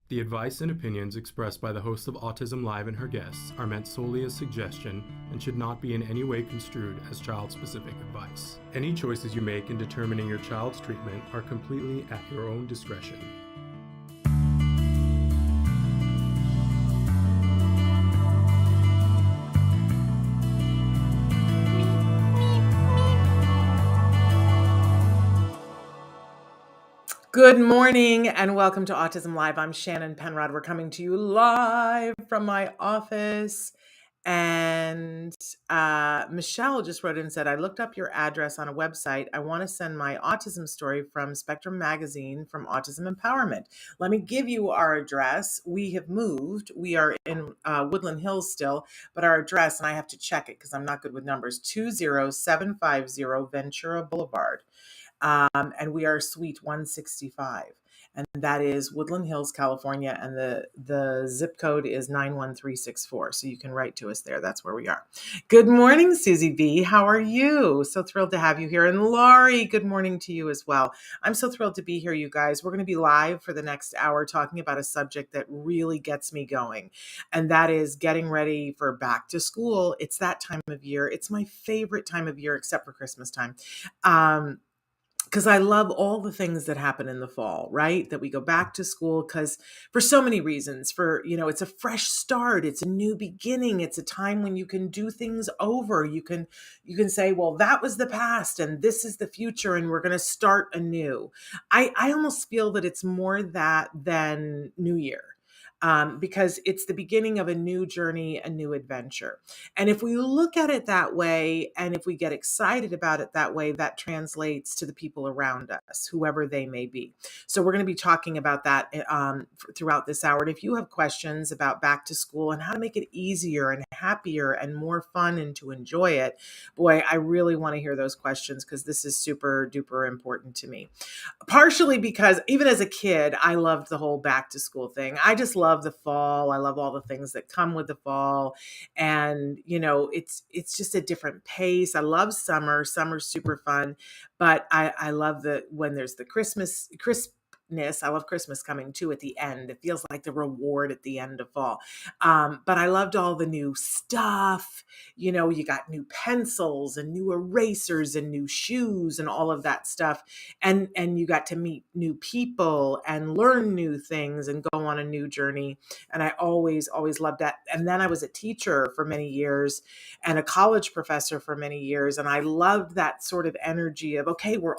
The advice and opinions expressed by the host of Autism Live and her guests are meant solely as suggestion and should not be in any way construed as child-specific advice. Any choices you make in determining your child's treatment are completely at your own discretion. Good morning and welcome to Autism Live. I'm Shannon Penrod. We're coming to you live from my office. And Michelle just wrote in and said, I looked up your address on a website. I want to send my autism story from Spectrum Magazine from Autism Empowerment. Let me give you our address. We have moved. We are in Woodland Hills still, but our address, and I have to check it because I'm not good with numbers, 20750 Ventura Boulevard. And we are Suite 165, and that is Woodland Hills, California, and the zip code is 91364. So you can write to us there. That's where we are. Good morning, Susie B. How are you? So thrilled to have you here. And Laurie, good morning to you as well. I'm so thrilled to be here, you guys. We're going to be live for the next hour talking about a subject that really gets me going, and that is getting ready for back to school. It's that time of year. It's my favorite time of year, except for Christmas time. Because I love all the things that happen in the fall, right? That we go back to school because for so many reasons, it's a fresh start. It's a new beginning. It's a time when you can do things over. You can say, well, that was the past and this is the future and we're going to start anew. I almost feel that it's more that than New Year. Because it's the beginning of a new journey, a new adventure. And if we look at it that way, and if we get excited about it that way, that translates to the people around us, whoever they may be. So we're going to be talking about that throughout this hour. And if you have questions about back to school and how to make it easier and happier and more fun and to enjoy it, boy, I really want to hear those questions because this is super duper important to me. Partially because even as a kid, I loved the whole back to school thing. I just love the fall. I love all the things that come with the fall. And, it's just a different pace. I love summer. Summer's super fun. But I love when there's the crispness. I love Christmas coming too at the end. It feels like the reward at the end of fall. But I loved all the new stuff. You got new pencils and new erasers and new shoes and all of that stuff. And you got to meet new people and learn new things and go on a new journey. And I always loved that. And then I was a teacher for many years and a college professor for many years. And I loved that sort of energy of, okay, we're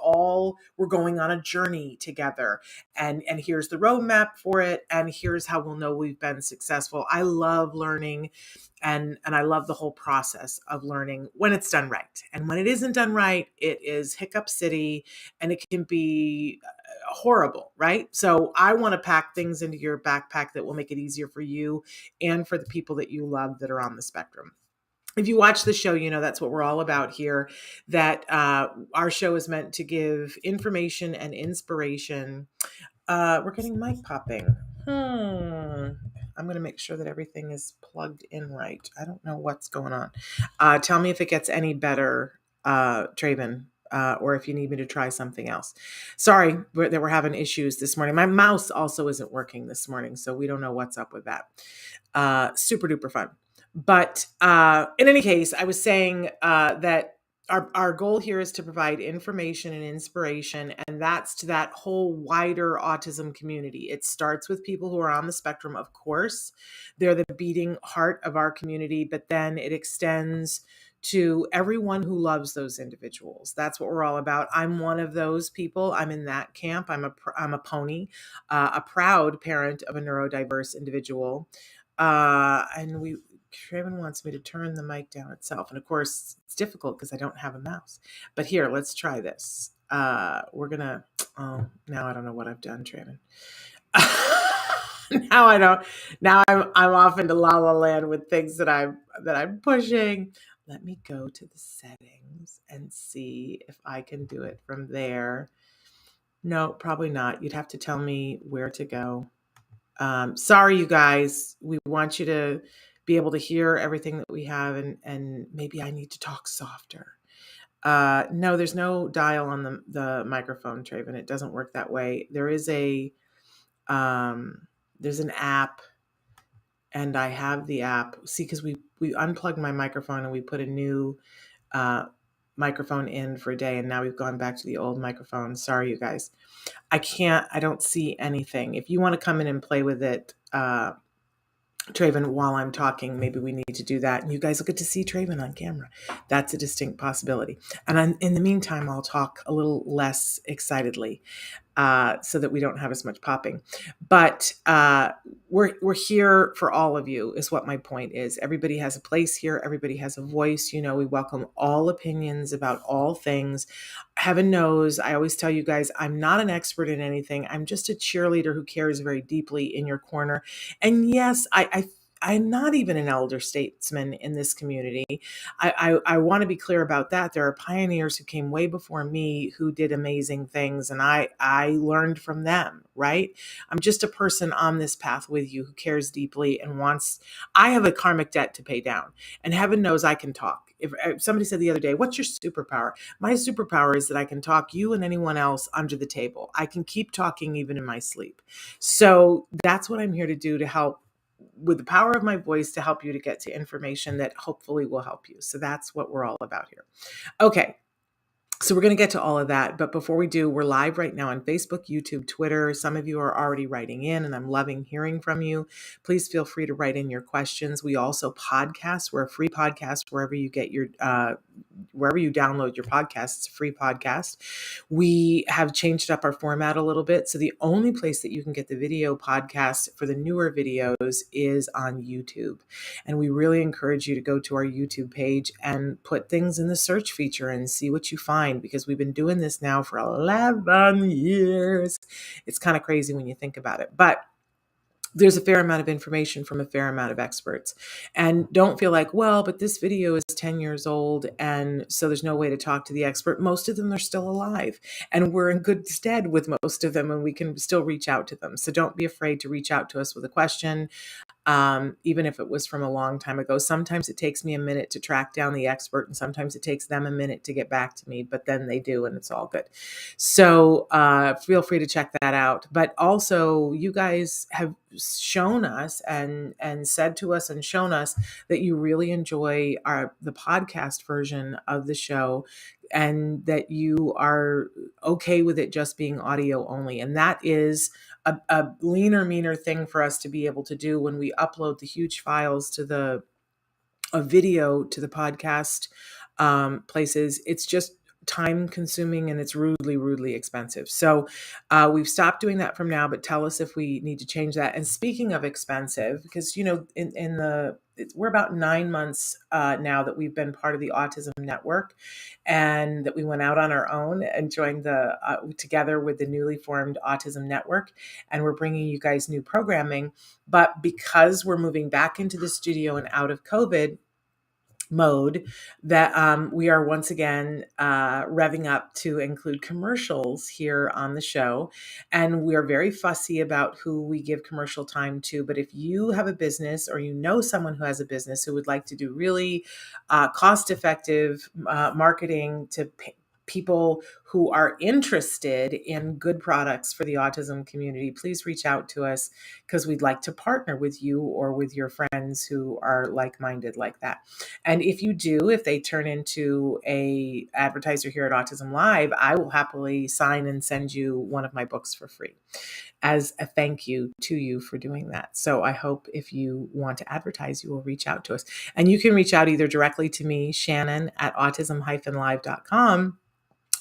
going on a journey together. And here's the roadmap for it. And here's how we'll know we've been successful. I love learning. And I love the whole process of learning when it's done right. And when it isn't done right, it is hiccup city and it can be horrible, right? So I want to pack things into your backpack that will make it easier for you and for the people that you love that are on the spectrum. If you watch the show, that's what we're all about here, that our show is meant to give information and inspiration. We're getting mic popping. I'm going to make sure that everything is plugged in right. I don't know what's going on. Tell me if it gets any better, Traven, or if you need me to try something else. Sorry that we're having issues this morning. My mouse also isn't working this morning, so we don't know what's up with that. Super duper fun. But in any case, I was saying that our goal here is to provide information and inspiration, and that's to that whole wider autism community. It starts with people who are on the spectrum, of course. They're the beating heart of our community, but then it extends to everyone who loves those individuals. That's what we're all about. I'm one of those people. I'm in that camp. I'm a pony, a proud parent of a neurodiverse individual. And Traven wants me to turn the mic down itself. And of course, it's difficult because I don't have a mouse. But here, let's try this. We're going to, now I don't know what I've done, Traven. Now I'm off into La La Land with things that I'm pushing. Let me go to the settings and see if I can do it from there. No, probably not. You'd have to tell me where to go. Sorry, you guys. We want you to be able to hear everything that we have, and maybe I need to talk softer. No, there's no dial on the microphone, Traven. It doesn't work that way. There is a there's an app, and I have the app. See, because we unplugged my microphone and we put a new uh, microphone in for a day, and now we've gone back to the old microphone. Sorry, you guys. I don't see anything. If you want to come in and play with it, Traven, while I'm talking, maybe we need to do that. And you guys will get to see Traven on camera. That's a distinct possibility. And in the meantime, I'll talk a little less excitedly so that we don't have as much popping. But we're here for all of you, is what my point is. Everybody has a place here. Everybody has a voice. You know, we welcome all opinions about all things. Heaven knows, I always tell you guys, I'm not an expert in anything. I'm just a cheerleader who cares very deeply in your corner. And yes, I'm not even an elder statesman in this community. I want to be clear about that. There are pioneers who came way before me who did amazing things, and I learned from them, right? I'm just a person on this path with you who cares deeply and wants, I have a karmic debt to pay down, and heaven knows I can talk. If somebody said the other day, what's your superpower? My superpower is that I can talk you and anyone else under the table. I can keep talking even in my sleep. So that's what I'm here to do, to help with the power of my voice, to help you to get to information that hopefully will help you. So that's what we're all about here. Okay. So we're going to get to all of that. But before we do, we're live right now on Facebook, YouTube, Twitter. Some of you are already writing in, and I'm loving hearing from you. Please feel free to write in your questions. We also podcast. We're a free podcast wherever you get your, wherever you download your podcast. It's a free podcast. We have changed up our format a little bit. So the only place that you can get the video podcast for the newer videos is on YouTube. And we really encourage you to go to our YouTube page and put things in the search feature and see what you find, because we've been doing this now for 11 years. It's kind of crazy when you think about it. But there's a fair amount of information from a fair amount of experts. And don't feel like, well, but this video is 10 years old, and so there's no way to talk to the expert. Most of them are still alive, and we're in good stead with most of them, and we can still reach out to them. So don't be afraid to reach out to us with a question. Even if it was from a long time ago. Sometimes it takes me a minute to track down the expert, and sometimes it takes them a minute to get back to me, but then they do, and it's all good. So feel free to check that out. But also, you guys have shown us and said to us and shown us that you really enjoy the podcast version of the show, and that you are okay with it just being audio only. And that is a leaner, meaner thing for us to be able to do when we upload the huge files to a video to the podcast places. It's just time consuming, and it's rudely expensive. So we've stopped doing that from now, but tell us if we need to change that. And speaking of expensive, because, you know, we're about 9 months now that we've been part of the Autism Network, and that we went out on our own and joined together with the newly formed Autism Network. And we're bringing you guys new programming. But because we're moving back into the studio and out of COVID mode, that we are once again revving up to include commercials here on the show. And we're very fussy about who we give commercial time to. But if you have a business, or you know someone who has a business who would like to do really cost-effective marketing to people who are interested in good products for the autism community, please reach out to us, because we'd like to partner with you or with your friends who are like-minded like that. And if you do, if they turn into a advertiser here at Autism Live, I will happily sign and send you one of my books for free as a thank you to you for doing that. So I hope if you want to advertise, you will reach out to us. And you can reach out either directly to me, Shannon, at autism-live.com,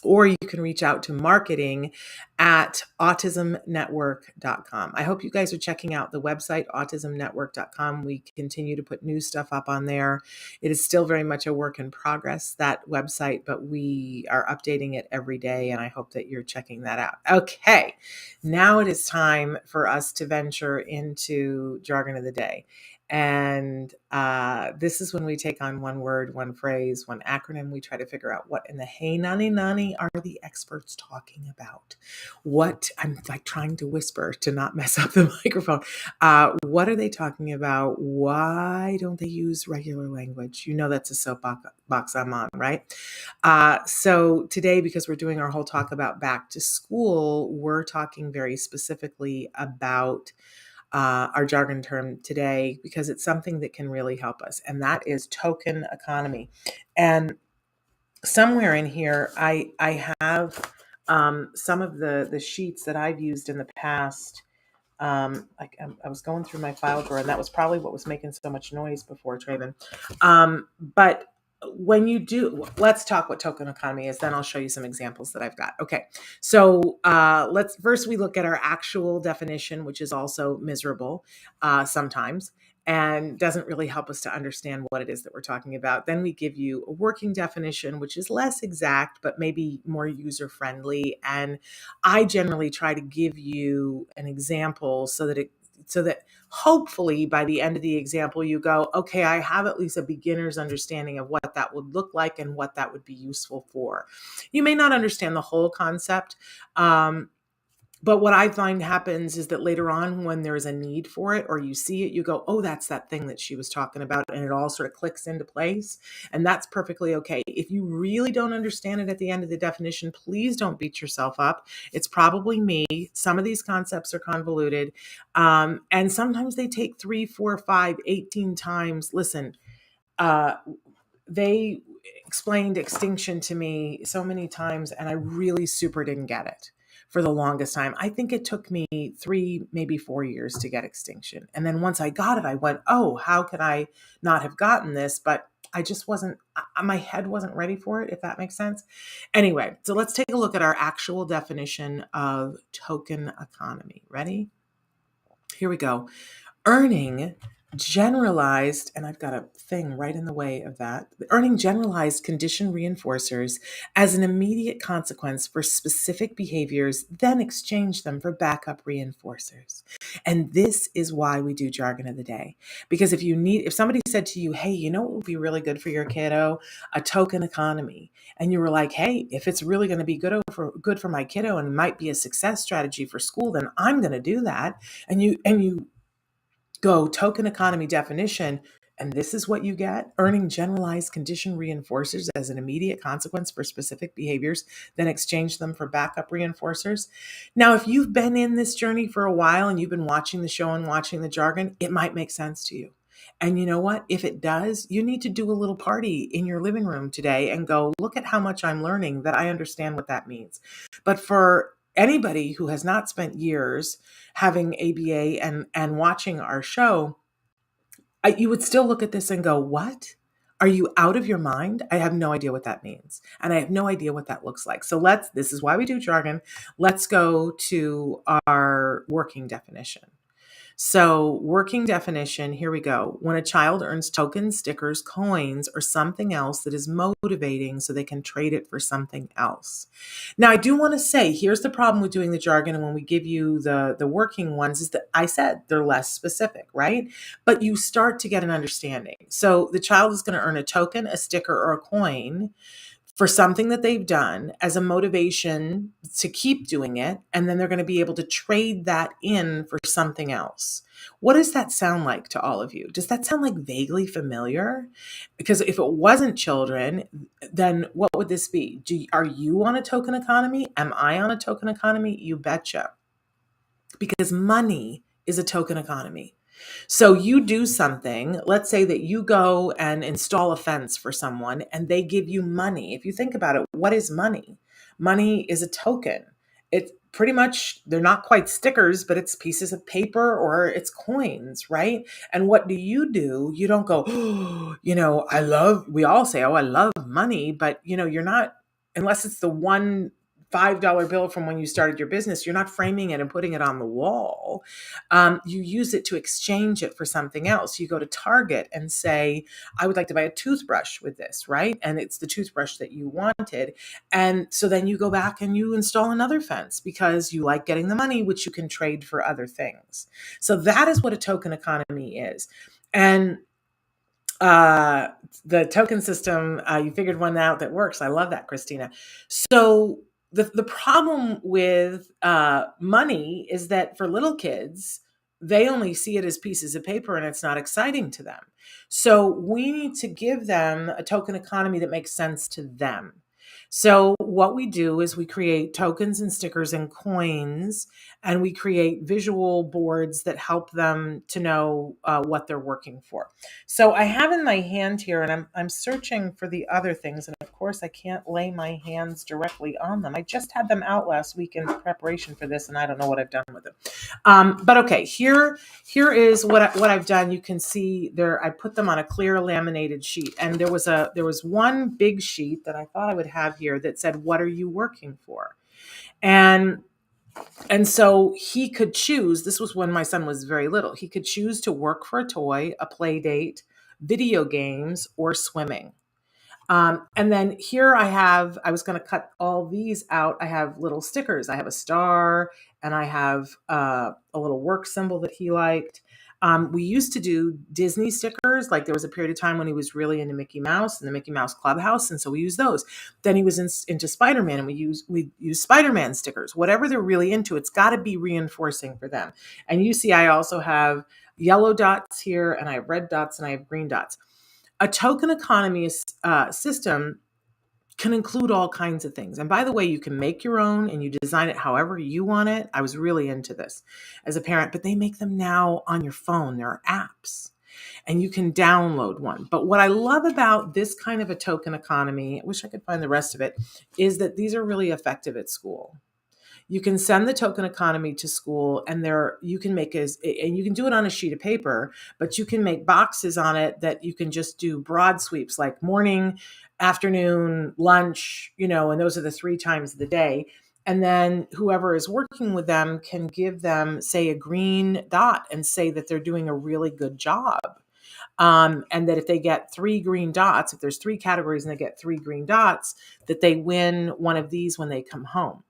or you can reach out to marketing at autismnetwork.com. I hope you guys are checking out the website, autismnetwork.com. We continue to put new stuff up on there. It is still very much a work in progress, that website, but we are updating it every day, and I hope that you're checking that out. Okay, now it is time for us to venture into jargon of the day. And this is when we take on one word, one phrase, one acronym. We try to figure out what in the hey nani nani are the experts talking about. What, I'm like trying to whisper to not mess up the microphone. What are they talking about? Why don't they use regular language? You know, that's a soapbox I'm on, right? So today, because we're doing our whole talk about back to school, we're talking very specifically about our jargon term today because it's something that can really help us, and that is token economy. And somewhere in here, I have some of the sheets that I've used in the past. I was going through my file drawer, and that was probably what was making so much noise before, Traven. But when you do, let's talk what token economy is. Then I'll show you some examples that I've got. Okay, so let's first we look at our actual definition, which is also miserable sometimes and doesn't really help us to understand what it is that we're talking about. Then we give you a working definition, which is less exact, but maybe more user friendly. And I generally try to give you an example so that hopefully by the end of the example you go, okay, I have at least a beginner's understanding of what that would look like and what that would be useful for. You may not understand the whole concept. But what I find happens is that later on, when there is a need for it or you see it, you go, oh, that's that thing that she was talking about. And it all sort of clicks into place. And that's perfectly okay. If you really don't understand it at the end of the definition, please don't beat yourself up. It's probably me. Some of these concepts are convoluted. And sometimes they take 3, 4, 5, 18 times. Listen, uh, they explained extinction to me so many times, and I really super didn't get it for the longest time. I think it took me 3, maybe 4 years to get extinction. And then once I got it, I went, oh, how could I not have gotten this? But I just wasn't, my head wasn't ready for it, if that makes sense. Anyway, so let's take a look at our actual definition of token economy. Ready? Here we go. Earning generalized, and I've got a thing right in the way of that, earning generalized condition reinforcers as an immediate consequence for specific behaviors, then exchange them for backup reinforcers. And this is why we do jargon of the day. Because if somebody said to you, hey, you know what would be really good for your kiddo? A token economy. And you were like, hey, if it's really going to be good for my kiddo and might be a success strategy for school, then I'm going to do that. And you go token economy definition, and this is what you get: earning generalized condition reinforcers as an immediate consequence for specific behaviors, then exchange them for backup reinforcers. Now, if you've been in this journey for a while and you've been watching the show and watching the jargon, it might make sense to you. And you know what? If it does, you need to do a little party in your living room today and go, look at how much I'm learning, that I understand what that means. But for anybody who has not spent years having ABA and watching our show, you would still look at this and go, what? Are you out of your mind? I have no idea what that means. And I have no idea what that looks like. So this is why we do jargon. Let's go to our working definition. So working definition, here we go. When a child earns tokens, stickers, coins, or something else that is motivating so they can trade it for something else. Now, I do want to say, here's the problem with doing the jargon. And when we give you the working ones, is that I said they're less specific, right? But you start to get an understanding. So the child is going to earn a token, a sticker, or a coin for something that they've done as a motivation to keep doing it. And then they're going to be able to trade that in for something else. What does that sound like to all of you? Does that sound like vaguely familiar? Because if it wasn't children, then what would this be? Are you on a token economy? Am I on a token economy? You betcha. Because money is a token economy. So you do something, let's say that you go and install a fence for someone and they give you money. If you think about it, what is money? Money is a token. It's pretty much, they're not quite stickers, but it's pieces of paper or it's coins, right? And what do? You don't go, oh, we all say, oh, I love money, but you're not, unless it's the one $5 bill from when you started your business, you're not framing it and putting it on the wall. You use it to exchange it for something else. You go to Target and say, I would like to buy a toothbrush with this, right? And it's the toothbrush that you wanted. And so then you go back and you install another fence because you like getting the money, which you can trade for other things. So that is what a token economy is. And the token system, you figured one out that works. I love that, Christina. So the problem with money is that for little kids, they only see it as pieces of paper and it's not exciting to them. So we need to give them a token economy that makes sense to them. So what we do is we create tokens and stickers and coins, and we create visual boards that help them to know what they're working for. So I have in my hand here, and I'm searching for the other things, and of course I can't lay my hands directly on them. I just had them out last week in preparation for this, and I don't know what I've done with them. But okay, here is what I've done. You can see there. I put them on a clear laminated sheet, and there was one big sheet that I thought I would have here that said, "What are you working for?" And so he could choose. This was when my son was very little. He could choose to work for a toy, a play date, video games, or swimming. And then here I was going to cut all these out. I have little stickers. I have a star and I have a little work symbol that he liked. We used to do Disney stickers. Like there was a period of time when he was really into Mickey Mouse and the Mickey Mouse Clubhouse. And so we used those. Then he was into Spider-Man and we use Spider-Man stickers. Whatever they're really into, it's got to be reinforcing for them. And you see, I also have yellow dots here and I have red dots and I have green dots. A token economy system can include all kinds of things. And by the way, you can make your own and you design it however you want it. I was really into this as a parent, but they make them now on your phone. There are apps and you can download one. But what I love about this kind of a token economy, I wish I could find the rest of it, is that these are really effective at school. You can send the token economy to school and you can do it on a sheet of paper, but you can make boxes on it that you can just do broad sweeps like morning, afternoon, lunch, and those are the 3 times of the day. And then whoever is working with them can give them, say, a green dot and say that they're doing a really good job. And that if they get 3 green dots, if there's 3 categories and they get 3 green dots, that they win one of these when they come home.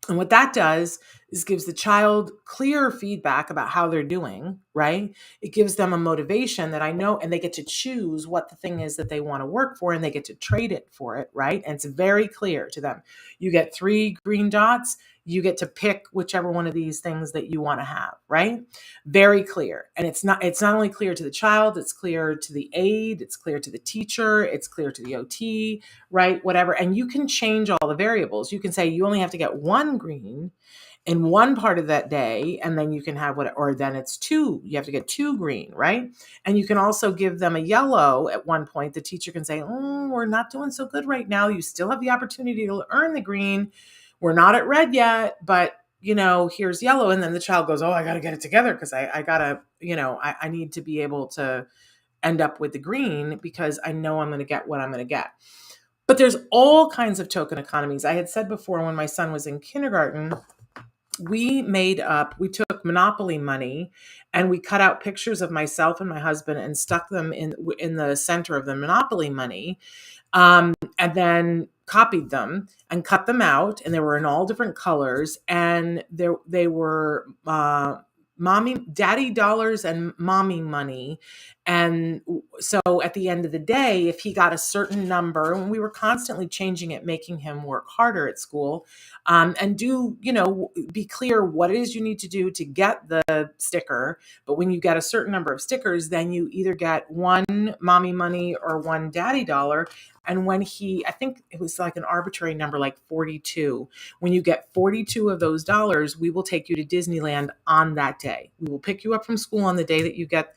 And what that does is gives the child clear feedback about how they're doing, right? It gives them a motivation that I know, and they get to choose what the thing is that they want to work for, and they get to trade it for it, right? And it's very clear to them. You get 3 green dots, you get to pick whichever one of these things that you want to have, right? Very clear. And it's not only clear to the child, it's clear to the aide, it's clear to the teacher, it's clear to the OT, right? Whatever. And you can change all the variables. You can say you only have to get 1 green in one part of that day, and then you can have or then it's 2. You have to get 2 green, right? And you can also give them a yellow at one point. The teacher can say, "Oh, we're not doing so good right now. You still have the opportunity to earn the green. We're not at red yet, but here's yellow." And then the child goes, "Oh, I got to get it together because I gotta, I need to be able to end up with the green because I know I'm going to get what I'm going to get." But there's all kinds of token economies. I had said before when my son was in kindergarten, we took Monopoly money and we cut out pictures of myself and my husband and stuck them in the center of the Monopoly money, and then copied them and cut them out, and they were in all different colors, and they were daddy dollars and mommy money. And so at the end of the day, if he got a certain number, and we were constantly changing it, making him work harder at school, and be clear what it is you need to do to get the sticker. But when you get a certain number of stickers, then you either get 1 mommy money or 1 daddy dollar. And when I think it was like an arbitrary number, like 42. When you get 42 of those dollars, we will take you to Disneyland on that day. We will pick you up from school on the day that you get.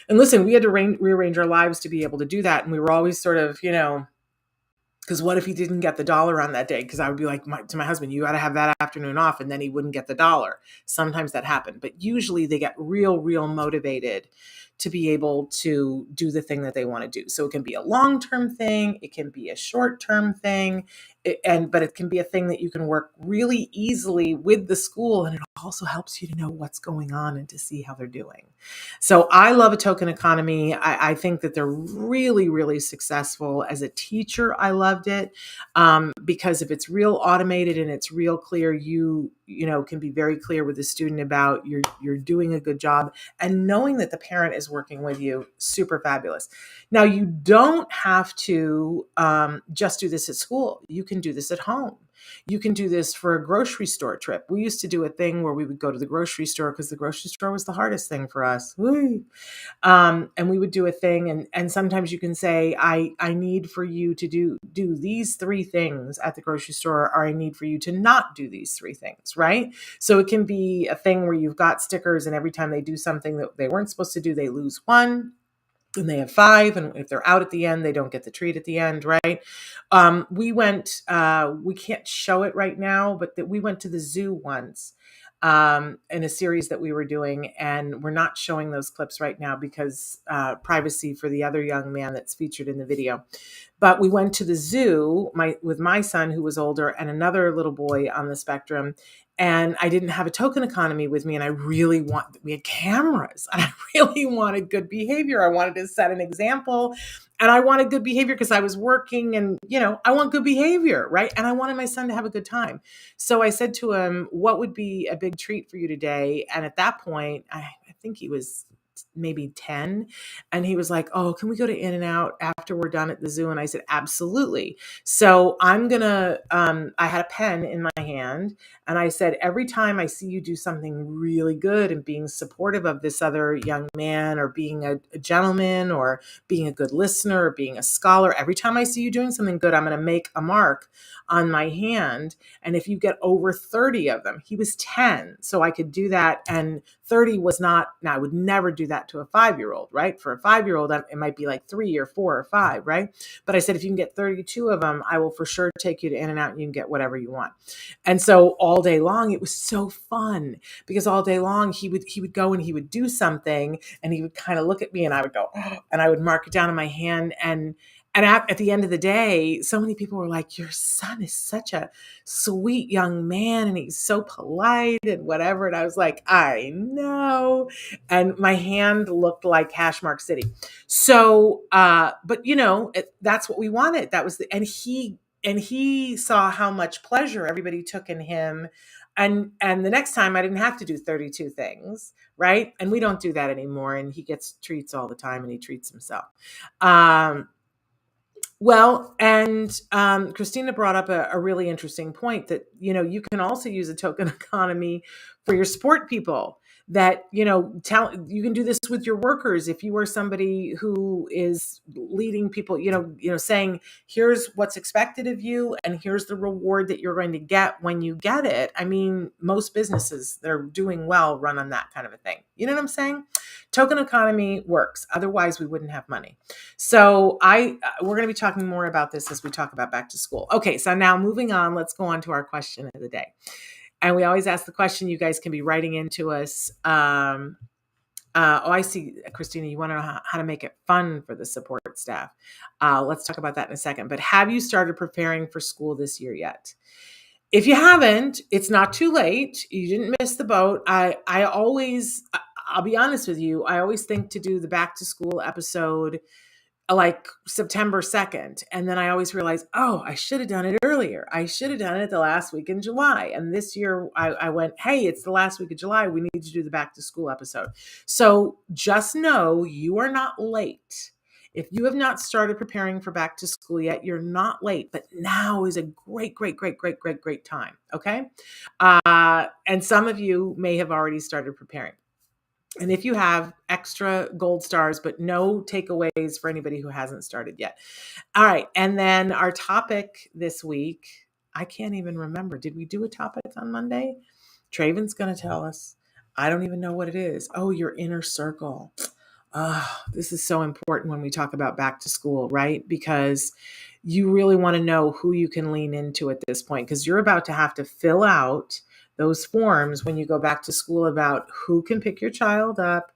And listen, we had to rearrange our lives to be able to do that. And we were always sort of, because what if he didn't get the dollar on that day? Because I would be like to my husband, "You got to have that afternoon off," and then he wouldn't get the dollar. Sometimes that happened, but usually they get real motivated to be able to do the thing that they want to do. So it can be a long-term thing, it can be a short-term thing, but it can be a thing that you can work really easily with the school, and it also helps you to know what's going on and to see how they're doing. So I love a token economy. I think that they're really successful. As a teacher, I loved it because if it's real automated and it's real clear, you can be very clear with the student about you're doing a good job, and knowing that the parent is working with you, super fabulous. Now, you don't have to just do this at school. You can do this at home. You can do this for a grocery store trip. We used to do a thing where we would go to the grocery store because the grocery store was the hardest thing for us. Woo. And we would do a thing, and sometimes you can say, I need for you to do these three things at the grocery store, or I need for you to not do these three things, right? So it can be a thing where you've got stickers, and every time they do something that they weren't supposed to do, they lose one. And they have 5, and if they're out at the end, they don't get the treat at the end, right? We went, we can't show it right now, but we went to the zoo once in a series that we were doing, and we're not showing those clips right now because privacy for the other young man that's featured in the video. But we went to the zoo with my son, who was older, and another little boy on the spectrum. And I didn't have a token economy with me, and we had cameras, and I really wanted good behavior. I wanted to set an example, and I wanted good behavior because I was working, and, I want good behavior, right? And I wanted my son to have a good time. So I said to him, what would be a big treat for you today? And at that point, I think he was maybe 10. And he was like, oh, can we go to In-N-Out after we're done at the zoo? And I said, absolutely. So I'm going to, I had a pen in my hand, and I said, every time I see you do something really good and being supportive of this other young man, or being a gentleman, or being a good listener, or being a scholar, every time I see you doing something good, I'm going to make a mark on my hand. And if you get over 30 of them, he was 10, so I could do that. And 30 was not, now I would never do that to a 5-year-old, right? For a 5-year-old, it might be like 3 or 4 or 5, right? But I said, if you can get 32 of them, I will for sure take you to In-N-Out, and you can get whatever you want. And so all day long, it was so fun, because all day long he would go and he would do something, and he would kind of look at me, and I would go, oh, and I would mark it down in my hand. And at the end of the day, so many people were like, your son is such a sweet young man, and he's so polite and whatever. And I was like, I know. And my hand looked like Hashmark City. So, but that's what we wanted. That was and he saw how much pleasure everybody took in him. And the next time I didn't have to do 32 things, right? And we don't do that anymore. And he gets treats all the time, and he treats himself. Well, and Christina brought up a really interesting point that, you can also use a token economy for your support people. That, you can do this with your workers. If you are somebody who is leading people, saying, here's what's expected of you, and here's the reward that you're going to get when you get it. I mean, most businesses that are doing well run on that kind of a thing. You know what I'm saying? Token economy works. Otherwise, we wouldn't have money. So we're going to be talking more about this as we talk about back to school. Okay, so now moving on, let's go on to our question of the day. And we always ask the question, you guys can be writing into us. I see, Christina, you want to know how to make it fun for the support staff. Let's talk about that in a second. But have you started preparing for school this year yet? If you haven't, it's not too late. You didn't miss the boat. I'll be honest with you, I always think to do the back to school episode like September 2nd. And then I always realize, oh, I should have done it earlier. I should have done it the last week in July. And this year I went, hey, it's the last week of July. We need to do the back to school episode. So just know you are not late. If you have not started preparing for back to school yet, you're not late, but now is a great, great, great, great, great, great time. Okay. And some of you may have already started preparing. And if you have, extra gold stars, but no takeaways for anybody who hasn't started yet. All right. And then our topic this week, I can't even remember. Did we do a topic on Monday? Traven's going to tell us. I don't even know what it is. Oh, your inner circle. This is so important when we talk about back to school, right? Because you really want to know who you can lean into at this point, because you're about to have to fill out those forms when you go back to school about who can pick your child up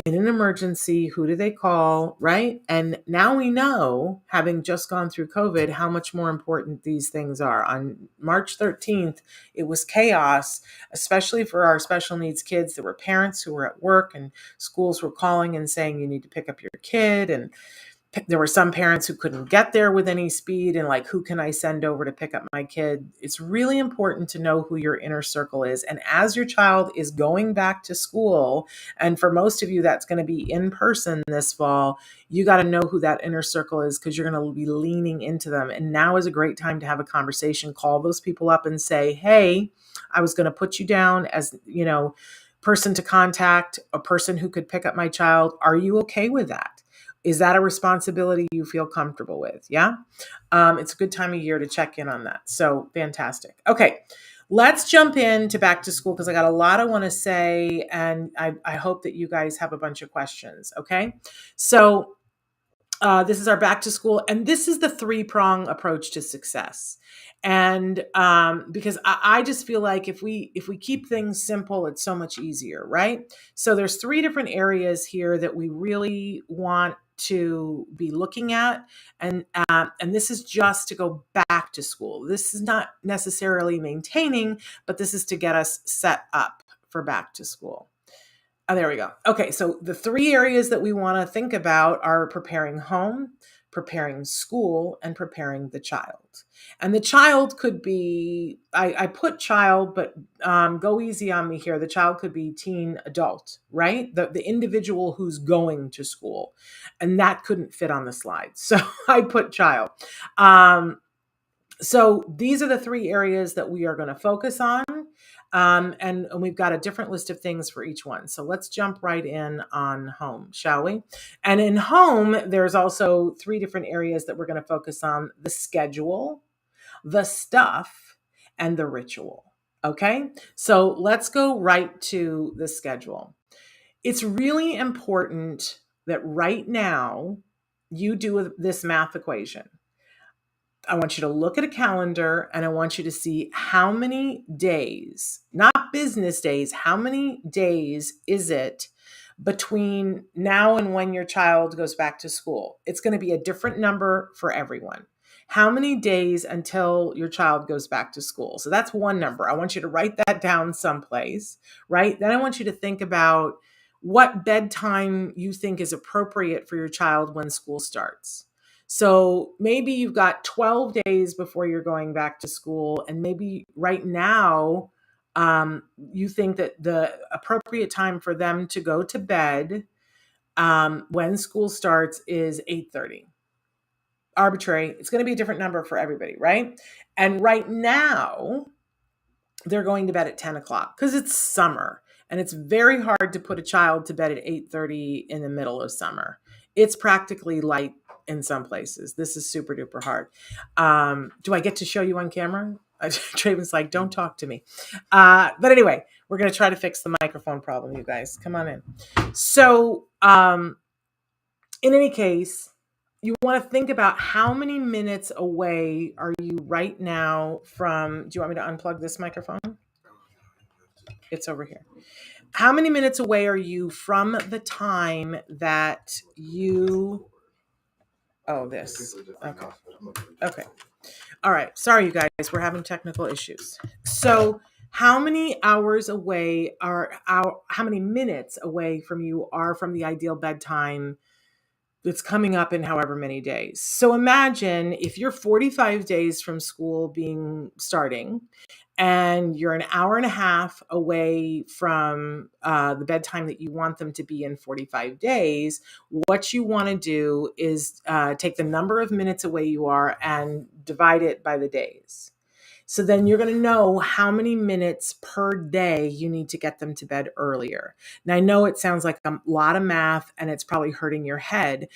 in an emergency, who do they call, right? And now we know, having just gone through COVID, how much more important these things are. On March 13th, it was chaos, especially for our special needs kids. There were parents who were at work, and schools were calling and saying, you need to pick up your kid. And There were some parents who couldn't get there with any speed, and like, who can I send over to pick up my kid? It's really important to know who your inner circle is. And as your child is going back to school, and for most of you, that's going to be in person this fall, you got to know who that inner circle is, because you're going to be leaning into them. And now is a great time to have a conversation. Call those people up and say, hey, I was going to put you down as, person to contact, a person who could pick up my child. Are you okay with that? Is that a responsibility you feel comfortable with? Yeah. It's a good time of year to check in on that. So fantastic. Okay. Let's jump into back to school, because I got a lot I want to say, and I hope that you guys have a bunch of questions. Okay. So this is our back to school, and this is the 3-prong approach to success. And because I just feel like if we keep things simple, it's so much easier, right? So there's 3 different areas here that we really want to be looking at, and this is just to go back to school. This is not necessarily maintaining, but this is to get us set up for back to school. Oh, there we go. Okay, so the 3 areas that we want to think about are preparing home, preparing school, and preparing the child. And the child could be, I put child, but go easy on me here. The child could be teen, adult, right? The individual who's going to school. And that couldn't fit on the slide. So I put child. So these are the 3 areas that we are going to focus on. And we've got a different list of things for each one. So let's jump right in on home, shall we? And in home, there's also 3 different areas that we're going to focus on: the schedule, the stuff, and the ritual. Okay, so let's go right to the schedule. It's really important that right now you do this math equation. I want you to look at a calendar, and I want you to see how many days, not business days, how many days is it between now and when your child goes back to school? It's going to be a different number for everyone. How many days until your child goes back to school? So that's one number. I want you to write that down someplace, right? Then I want you to think about what bedtime you think is appropriate for your child when school starts. So maybe you've got 12 days before you're going back to school, and maybe right now you think that the appropriate time for them to go to bed when school starts is 8:30. Arbitrary. It's going to be a different number for everybody, right? And right now they're going to bed at 10 o'clock because it's summer, and it's very hard to put a child to bed at 8:30 in the middle of summer. It's practically light in some places. This is super duper hard. Do I get to show you on camera? Traven's like, don't talk to me. But anyway, we're going to try to fix the microphone problem, you guys. Come on in. So in any case, you want to think about how many minutes away are you right now from, do you want me to unplug this microphone? It's over here. How many minutes away are you from the time that you, this. Okay. Okay. All right. Sorry, you guys. We're having technical issues. So how many hours away how many minutes away from you are from the ideal bedtime that's coming up in however many days? So imagine if you're 45 days from school starting, and you're an hour and a half away from the bedtime that you want them to be in 45 days, what you want to do is take the number of minutes away you are and divide it by the days. So then you're going to know how many minutes per day you need to get them to bed earlier. Now, I know it sounds like a lot of math and it's probably hurting your head,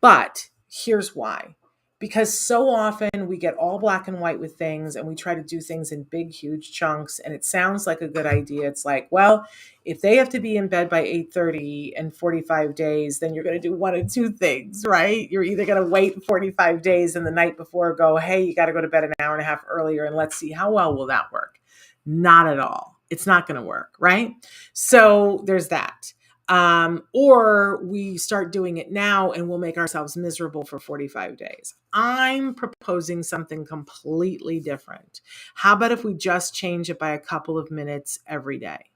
but here's why. Because so often we get all black and white with things, and we try to do things in big, huge chunks, and it sounds like a good idea. It's like, well, if they have to be in bed by 8:30 and 45 days, then you're going to do one of 2 things, right? You're either going to wait 45 days and the night before go, hey, you got to go to bed an hour and a half earlier, and let's see how well will that work. Not at all. It's not going to work, right? So there's that. Or we start doing it now and we'll make ourselves miserable for 45 days. I'm proposing something completely different. How about if we just change it by a couple of minutes every day?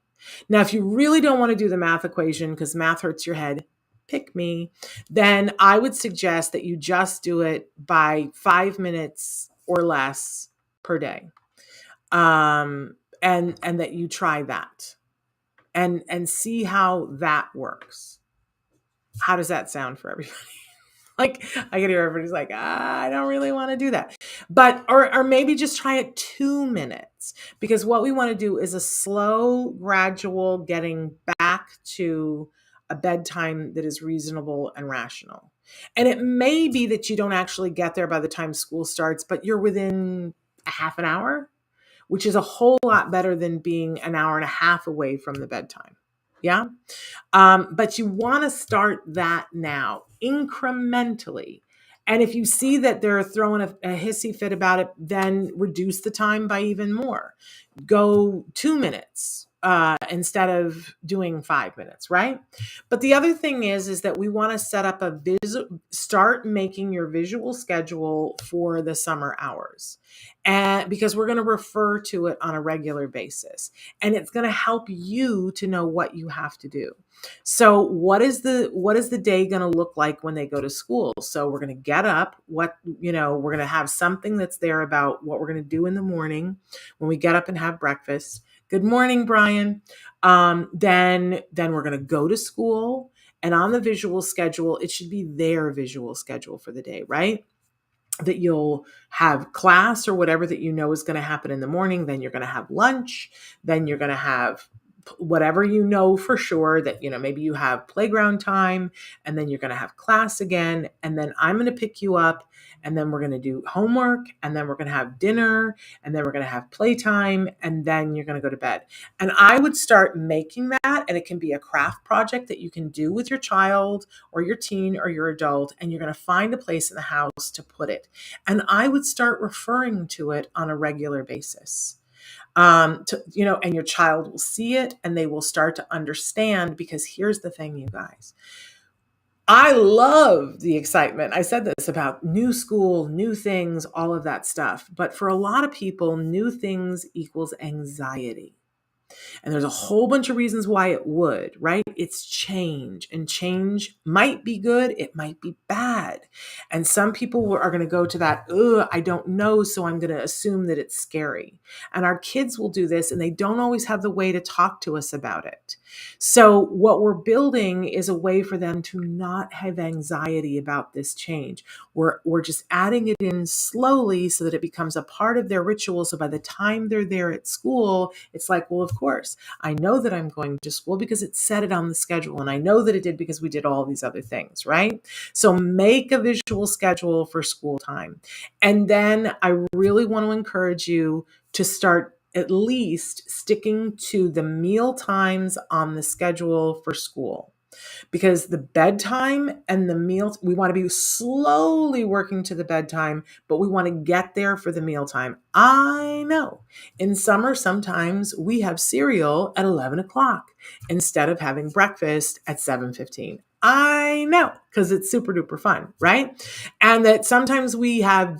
Now, if you really don't want to do the math equation because math hurts your head, pick me, then I would suggest that you just do it by 5 minutes or less per day. And that you try that and see how that works. How does that sound for everybody? Like, I can hear everybody's like, I don't really want to do that. But, or maybe just try it 2 minutes, because what we want to do is a slow, gradual getting back to a bedtime that is reasonable and rational. And it may be that you don't actually get there by the time school starts, but you're within a half an hour, which is a whole lot better than being an hour and a half away from the bedtime. Yeah. But you want to start that now incrementally. And if you see that they're throwing a hissy fit about it, then reduce the time by even more. Go 2 minutes instead of doing 5 minutes, right? But the other thing is that we want to set up start making your visual schedule for the summer hours. And because we're going to refer to it on a regular basis, and it's going to help you to know what you have to do. So what is the day going to look like when they go to school? So we're going to get up, we're going to have something that's there about what we're going to do in the morning when we get up and have breakfast. Good morning, Brian. Then we're going to go to school, and on the visual schedule, it should be their visual schedule for the day, right? That you'll have class or whatever that you know is going to happen in the morning. Then you're going to have lunch. Then you're going to have whatever you know for sure that, maybe you have playground time, and then you're going to have class again. And then I'm going to pick you up, and then we're going to do homework, and then we're going to have dinner, and then we're going to have playtime, and then you're going to go to bed. And I would start making that, and it can be a craft project that you can do with your child or your teen or your adult, and you're going to find a place in the house to put it. And I would start referring to it on a regular basis. And your child will see it, and they will start to understand, because here's the thing, you guys. I love the excitement. I said this about new school, new things, all of that stuff. But for a lot of people, new things equals anxiety. And there's a whole bunch of reasons why it would, right? It's change, and change might be good. It might be bad. And some people are going to go to that, I don't know, so I'm going to assume that it's scary. And our kids will do this, and they don't always have the way to talk to us about it. So what we're building is a way for them to not have anxiety about this change. We're just adding it in slowly so that it becomes a part of their ritual. So by the time they're there at school, it's like, well, of course, I know that I'm going to school because it said it on the schedule. And I know that it did because we did all these other things, right? So make a visual schedule for school time. And then I really want to encourage you to start at least sticking to the meal times on the schedule for school. Because the bedtime and the meals, we want to be slowly working to the bedtime, but we want to get there for the mealtime. I know in summer, sometimes we have cereal at 11 o'clock instead of having breakfast at 7:15. I know, because it's super duper fun, right? And that sometimes we have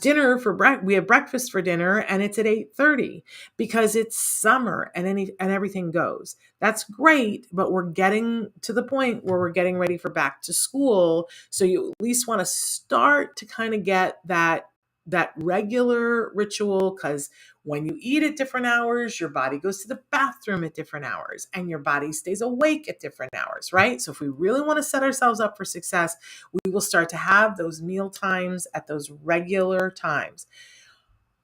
we have breakfast for dinner, and it's at 8:30 because it's summer, and everything goes. That's great, but we're getting to the point where we're getting ready for back to school. So you at least want to start to kind of get that regular ritual, because when you eat at different hours, your body goes to the bathroom at different hours, and your body stays awake at different hours, right? So if we really want to set ourselves up for success, we will start to have those meal times at those regular times.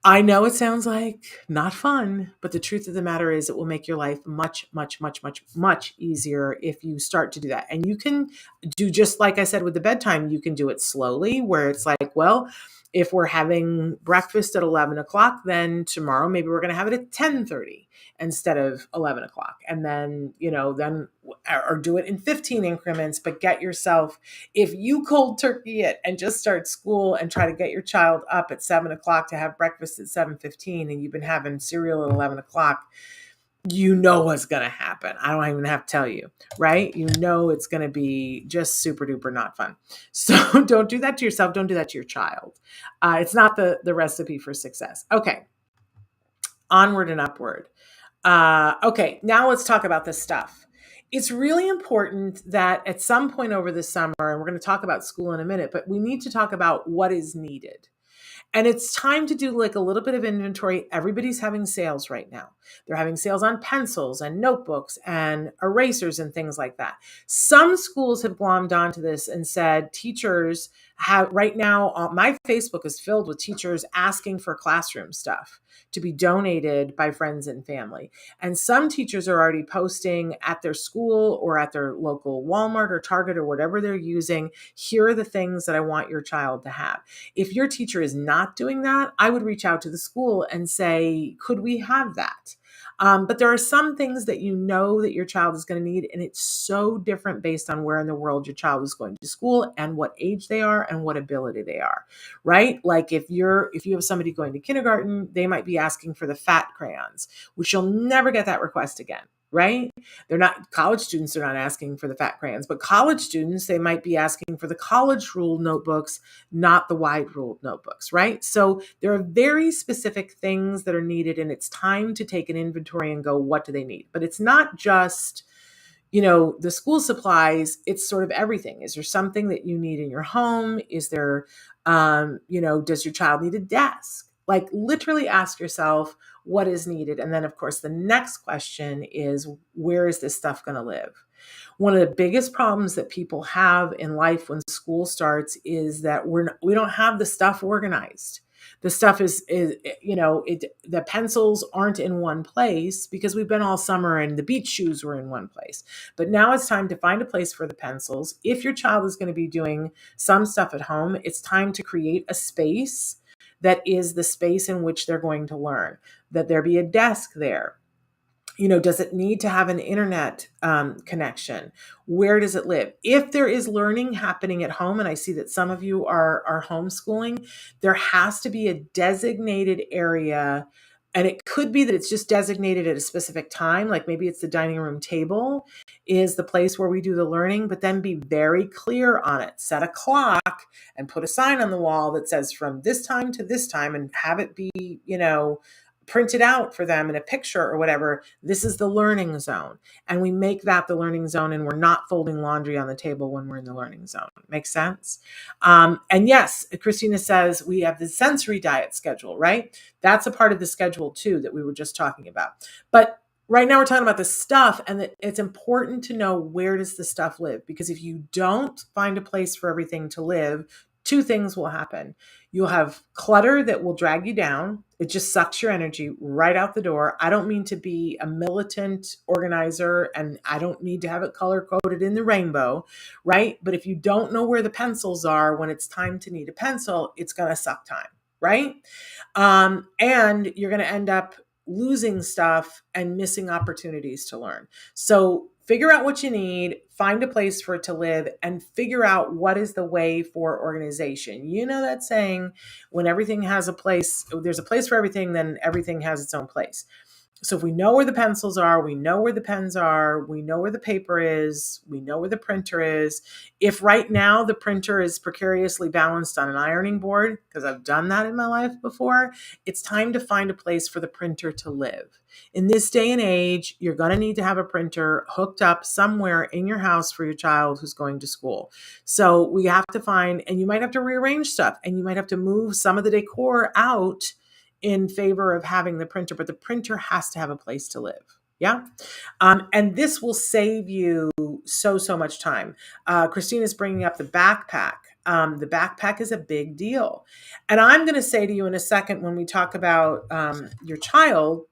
I know it sounds like not fun, but the truth of the matter is it will make your life much, much, much, much, much easier if you start to do that. And you can do, just like I said with the bedtime, you can do it slowly, where it's like, well, if we're having breakfast at 11 o'clock, then tomorrow maybe we're going to have it at 10:30 instead of 11 o'clock. And then, or do it in 15 increments, but get yourself, if you cold turkey it and just start school and try to get your child up at 7 o'clock to have breakfast at 7:15, and you've been having cereal at 11 o'clock, you know what's going to happen. I don't even have to tell you, right? You know it's going to be just super duper not fun. So don't do that to yourself. Don't do that to your child. It's not the recipe for success. Okay. Onward and upward. Okay, now let's talk about this stuff. it's really important that at some point over the summer, and we're going to talk about school in a minute, but we need to talk about what is needed. And it's time to do like a little bit of inventory. Everybody's having sales right now. They're having sales on pencils and notebooks and erasers and things like that. Some schools have glommed onto this and said teachers have right now, my Facebook is filled with teachers asking for classroom stuff to be donated by friends and family. And some teachers are already posting at their school or at their local Walmart or Target or whatever they're using. Here are the things that I want your child to have. If your teacher is not doing that, I would reach out to the school and say, could we have that? But there are some things that you know that your child is going to need, and it's so different based on where in the world your child is going to school and what age they are and what ability they are, right? Like if you have somebody going to kindergarten, they might be asking for the fat crayons, which you'll never get that request again. Right? They're not college students are not asking for the fat crayons, but college students, they might be asking for the college ruled notebooks, not the wide ruled notebooks, right? So there are very specific things that are needed, and it's time to take an inventory and go, what do they need? But it's not just, the school supplies, it's sort of everything. Is there something that you need in your home? Is there, does your child need a desk? Like literally ask yourself what is needed. And then of course, the next question is, where is this stuff going to live? One of the biggest problems that people have in life when school starts is that we don't have the stuff organized. The stuff the pencils aren't in one place because we've been all summer and the beach shoes were in one place. But now it's time to find a place for the pencils. If your child is going to be doing some stuff at home, it's time to create a space that is the space in which they're going to learn, that there be a desk there. Does it need to have an internet connection? Where does it live? If there is learning happening at home, and I see that some of you are homeschooling, there has to be a designated area. And it could be that it's just designated at a specific time, like maybe it's the dining room table is the place where we do the learning, but then be very clear on it. Set a clock and put a sign on the wall that says from this time to this time, and have it be, printed out for them in a picture or whatever. This is the learning zone. And we make that the learning zone, and we're not folding laundry on the table when we're in the learning zone. Makes sense? And yes, Christina says we have the sensory diet schedule, right? That's a part of the schedule too that we were just talking about. But right now we're talking about the stuff, and it's important to know, where does the stuff live? Because if you don't find a place for everything to live, two things will happen. You'll have clutter that will drag you down. It just sucks your energy right out the door. I don't mean to be a militant organizer, and I don't need to have it color coded in the rainbow, right? But if you don't know where the pencils are when it's time to need a pencil, it's going to suck time, right? And you're going to end up losing stuff and missing opportunities to learn. So figure out what you need, find a place for it to live, and figure out what is the way for organization. You know that saying, when everything has a place, there's a place for everything, then everything has its own place. So if we know where the pencils are, we know where the pens are, we know where the paper is, we know where the printer is. If right now the printer is precariously balanced on an ironing board, because I've done that in my life before, it's time to find a place for the printer to live. In this day and age, you're going to need to have a printer hooked up somewhere in your house for your child who's going to school. So we have to find, and you might have to rearrange stuff, and you might have to move some of the decor out in favor of having the printer, but the printer has to have a place to live. Yeah. And this will save you so much time. Christina's bringing up the backpack. The backpack is a big deal. And I'm going to say to you in a second, when we talk about your child,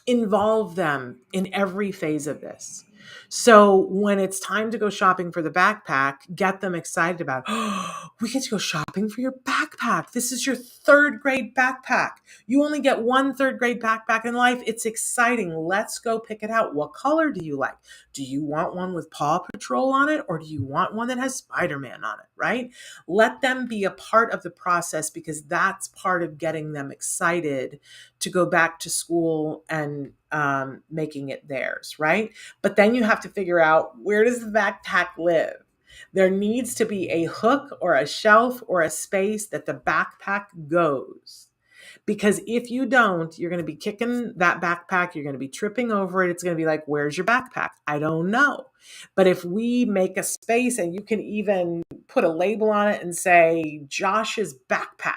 involve them in every phase of this. So when it's time to go shopping for the backpack, get them excited about, oh, we get to go shopping for your backpack. This is your third grade backpack. You only get one third grade backpack in life. It's exciting. Let's go pick it out. What color do you like? Do you want one with Paw Patrol on it, or do you want one that has Spider-Man on it, right? Let them be a part of the process, because that's part of getting them excited to go back to school and making it theirs, right? But then you have to figure out, where does the backpack live? There needs to be a hook or a shelf or a space that the backpack goes. Because if you don't, you're going to be kicking that backpack. You're going to be tripping over it. It's going to be like, where's your backpack? I don't know. But if we make a space, and you can even put a label on it and say Josh's backpack,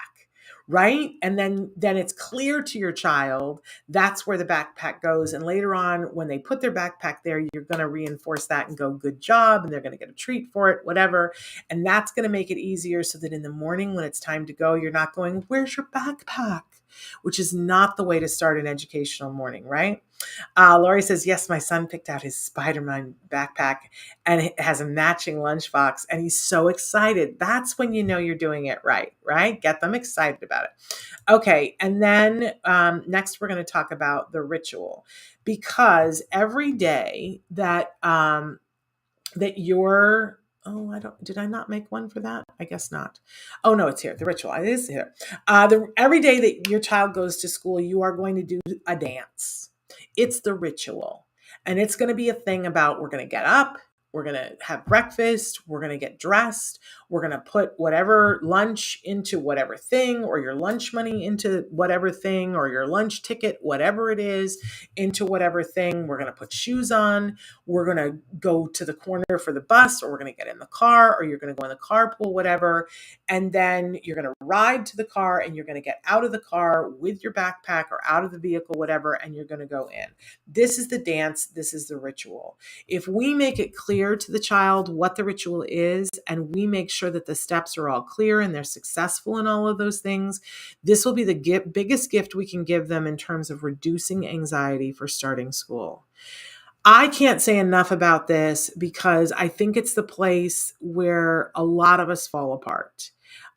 right? And then it's clear to your child that's where the backpack goes. And later on, when they put their backpack there, you're going to reinforce that and go, good job. And they're going to get a treat for it, whatever. And that's going to make it easier so that in the morning when it's time to go, you're not going, where's your backpack? Which is not the way to start an educational morning, right? Lori says, yes, my son picked out his Spider-Man backpack and it has a matching lunchbox and he's so excited. That's when you know you're doing it right? Get them excited about it. Okay. And then next we're going to talk about the ritual, because every day that you're, did I not make one for that? I guess not. Oh no, it's here. The ritual, it is here. Every day that your child goes to school, you are going to do a dance. It's the ritual. And it's going to be a thing about, we're going to get up, we're going to have breakfast, we're going to get dressed, we're going to put whatever lunch into whatever thing, or your lunch money into whatever thing, or your lunch ticket, whatever it is, into whatever thing. We're going to put shoes on. We're going to go to the corner for the bus, or we're going to get in the car, or you're going to go in the carpool, whatever. And then you're going to ride to the car, and you're going to get out of the car with your backpack or out of the vehicle, whatever, and you're going to go in. This is the dance. This is the ritual. If we make it clear to the child what the ritual is, and we make sure that the steps are all clear and they're successful in all of those things, this will be the biggest gift we can give them in terms of reducing anxiety for starting school. I can't say enough about this because I think it's the place where a lot of us fall apart.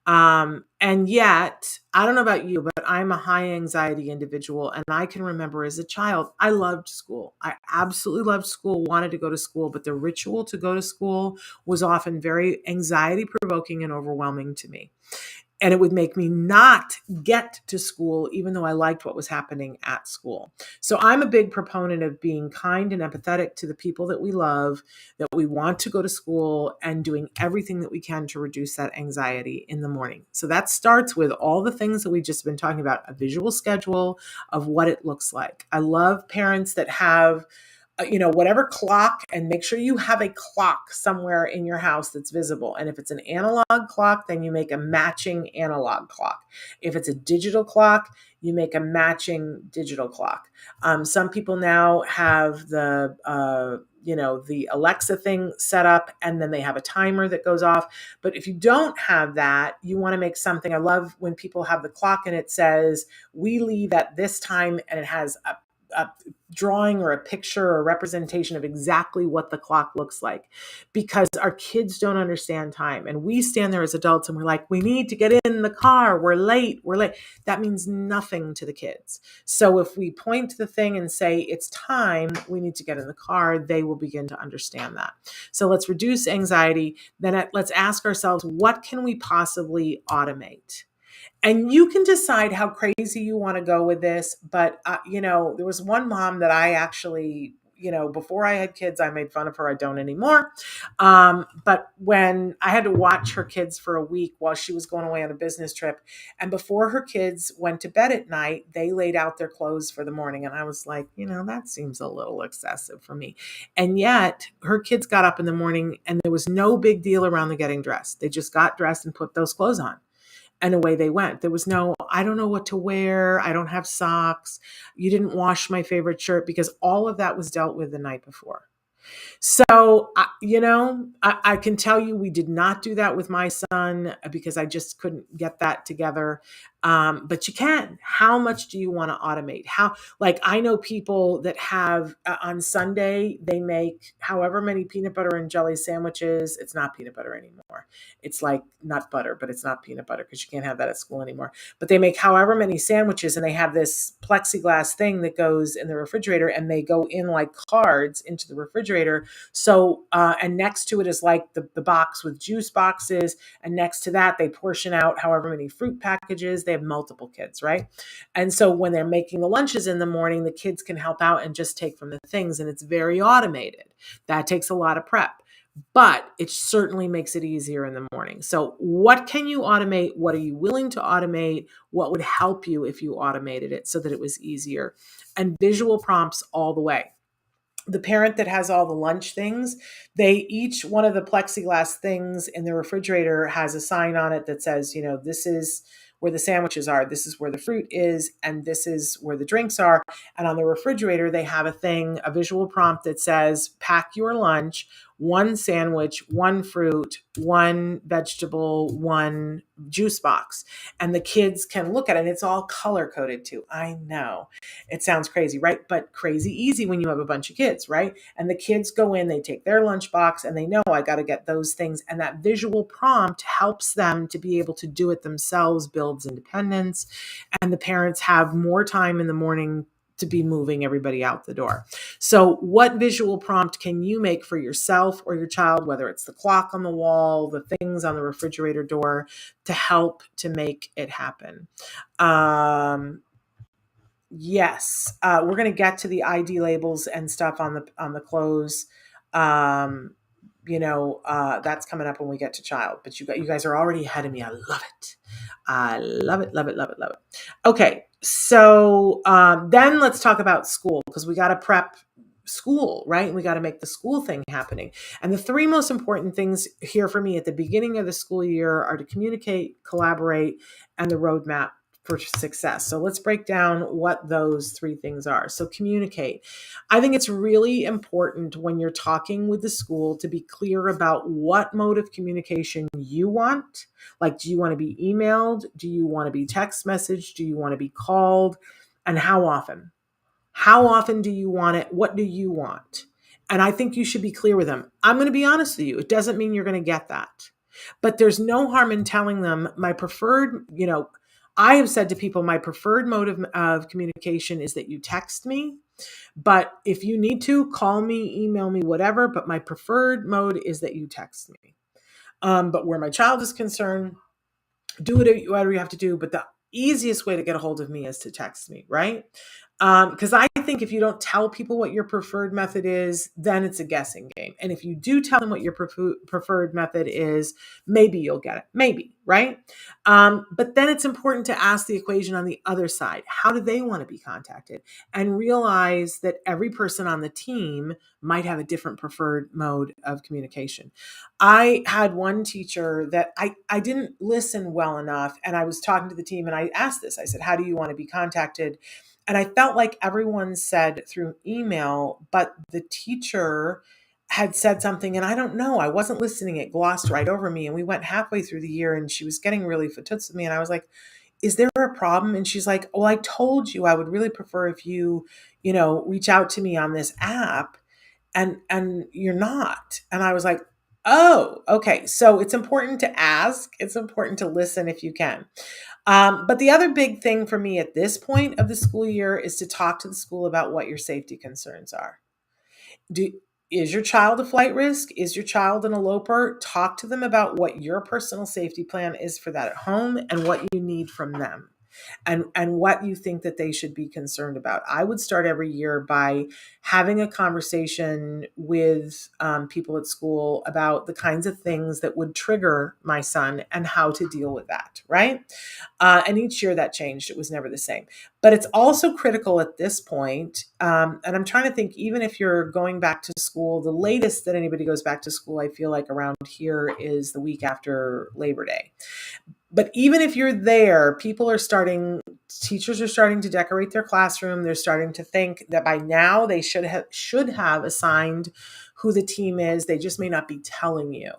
And yet, I don't know about you, but I'm a high anxiety individual. And I can remember as a child, I loved school. I absolutely loved school, wanted to go to school, but the ritual to go to school was often very anxiety provoking and overwhelming to me. And it would make me not get to school, even though I liked what was happening at school. So I'm a big proponent of being kind and empathetic to the people that we love, that we want to go to school, and doing everything that we can to reduce that anxiety in the morning. So that starts with all the things that we've just been talking about, a visual schedule of what it looks like. I love parents that have whatever clock, and make sure you have a clock somewhere in your house that's visible. And if it's an analog clock, then you make a matching analog clock. If it's a digital clock, you make a matching digital clock. Some people now have the Alexa thing set up, and then they have a timer that goes off. But if you don't have that, you want to make something. I love when people have the clock and it says, we leave at this time, and it has a drawing or a picture or a representation of exactly what the clock looks like, because our kids don't understand time. And we stand there as adults and we're like, we need to get in the car. We're late. That means nothing to the kids. So if we point to the thing and say, it's time, we need to get in the car, they will begin to understand that. So let's reduce anxiety. Then let's ask ourselves, what can we possibly automate? And you can decide how crazy you want to go with this. But, there was one mom that I actually, before I had kids, I made fun of her. I don't anymore. But when I had to watch her kids for a week while she was going away on a business trip, and before her kids went to bed at night, they laid out their clothes for the morning. And I was like, that seems a little excessive for me. And yet her kids got up in the morning and there was no big deal around the getting dressed. They just got dressed and put those clothes on. And away they went. There was no, I don't know what to wear. I don't have socks. You didn't wash my favorite shirt, because all of that was dealt with the night before. So, I can tell you we did not do that with my son because I just couldn't get that together. But you can. How much do you want to automate? I know people that have on Sunday, they make however many peanut butter and jelly sandwiches. It's not peanut butter anymore. It's like nut butter, but it's not peanut butter because you can't have that at school anymore. But they make however many sandwiches, and they have this plexiglass thing that goes in the refrigerator, and they go in like cards into the refrigerator. So, and next to it is like the box with juice boxes. And next to that, they portion out however many fruit packages. They have multiple kids, right? And so when they're making the lunches in the morning, the kids can help out and just take from the things. And it's very automated. That takes a lot of prep. but it certainly makes it easier in the morning. So what can you automate? What are you willing to automate? What would help you if you automated it so that it was easier? And visual prompts all the way. The parent that has all the lunch things, they each one of the plexiglass things in the refrigerator has a sign on it that says, this is where the sandwiches are, this is where the fruit is, and this is where the drinks are. And on the refrigerator, they have a visual prompt that says, pack your lunch, one sandwich, one fruit, one vegetable, one juice box. And the kids can look at it. It's all color coded too. I know. It sounds crazy, right? But crazy easy when you have a bunch of kids, right? And the kids go in, they take their lunchbox and they know I got to get those things. And that visual prompt helps them to be able to do it themselves, builds independence. And the parents have more time in the morning to be moving everybody out the door. So what visual prompt can you make for yourself or your child, whether it's the clock on the wall, the things on the refrigerator door, to help to make it happen? Yes, we're going to get to the ID labels and stuff on the clothes. That's coming up when we get to child. But you guys are already ahead of me. I love it. I love it, love it, love it, love it. Okay, so then let's talk about school, because we got to prep school, right? We got to make the school thing happening. And the three most important things here for me at the beginning of the school year are to communicate, collaborate, and the roadmap for success. So let's break down what those three things are. So communicate. I think it's really important when you're talking with the school to be clear about what mode of communication you want. Like, do you want to be emailed? Do you want to be text messaged? Do you want to be called? And how often? How often do you want it? What do you want? And I think you should be clear with them. I'm going to be honest with you. It doesn't mean you're going to get that. But there's no harm in telling them my preferred, I have said to people, my preferred mode of communication is that you text me. But if you need to, call me, email me, whatever. But my preferred mode is that you text me. But where my child is concerned, do whatever you have to do. But the easiest way to get a hold of me is to text me, right? Because I think if you don't tell people what your preferred method is, then it's a guessing game. And if you do tell them what your preferred method is, maybe you'll get it. Maybe, right? But then it's important to ask the equation on the other side. How do they want to be contacted? And realize that every person on the team might have a different preferred mode of communication. I had one teacher that I didn't listen well enough. And I was talking to the team and I asked this. I said, how do you want to be contacted? And I felt like everyone said through email, but the teacher had said something, and I don't know, I wasn't listening. It glossed right over me. And we went halfway through the year and she was getting really fatoots with me. And I was like, is there a problem? And she's like, well, I told you I would really prefer if you, reach out to me on this app, and you're not. And I was like, oh, okay. So it's important to ask. It's important to listen if you can. But the other big thing for me at this point of the school year is to talk to the school about what your safety concerns are. Is your child a flight risk? Is your child an eloper? Talk to them about what your personal safety plan is for that at home and what you need from them. And what you think that they should be concerned about. I would start every year by having a conversation with people at school about the kinds of things that would trigger my son and how to deal with that, right? And each year that changed. It was never the same. But it's also critical at this point, and I'm trying to think, even if you're going back to school, the latest that anybody goes back to school, I feel like around here is the week after Labor Day. But even if you're there, teachers are starting to decorate their classroom. They're starting to think that by now they should have assigned who the team is. They just may not be telling you.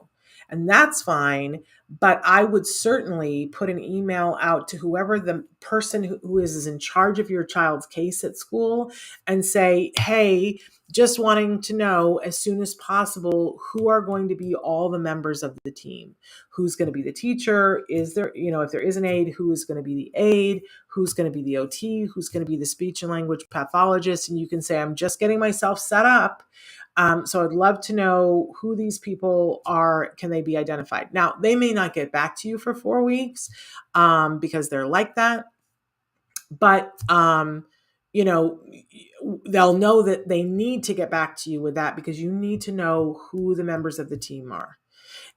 And that's fine. But I would certainly put an email out to whoever the person who is in charge of your child's case at school and say, hey, just wanting to know as soon as possible who are going to be all the members of the team. Who's going to be the teacher? Is there, if there is an aide, who is going to be the aide? Who's going to be the OT? Who's going to be the speech and language pathologist? And you can say, I'm just getting myself set up. So I'd love to know who these people are. Can they be identified? Now, they may not get back to you for 4 weeks because they're like that. But, you know, they'll know that they need to get back to you with that because you need to know who the members of the team are.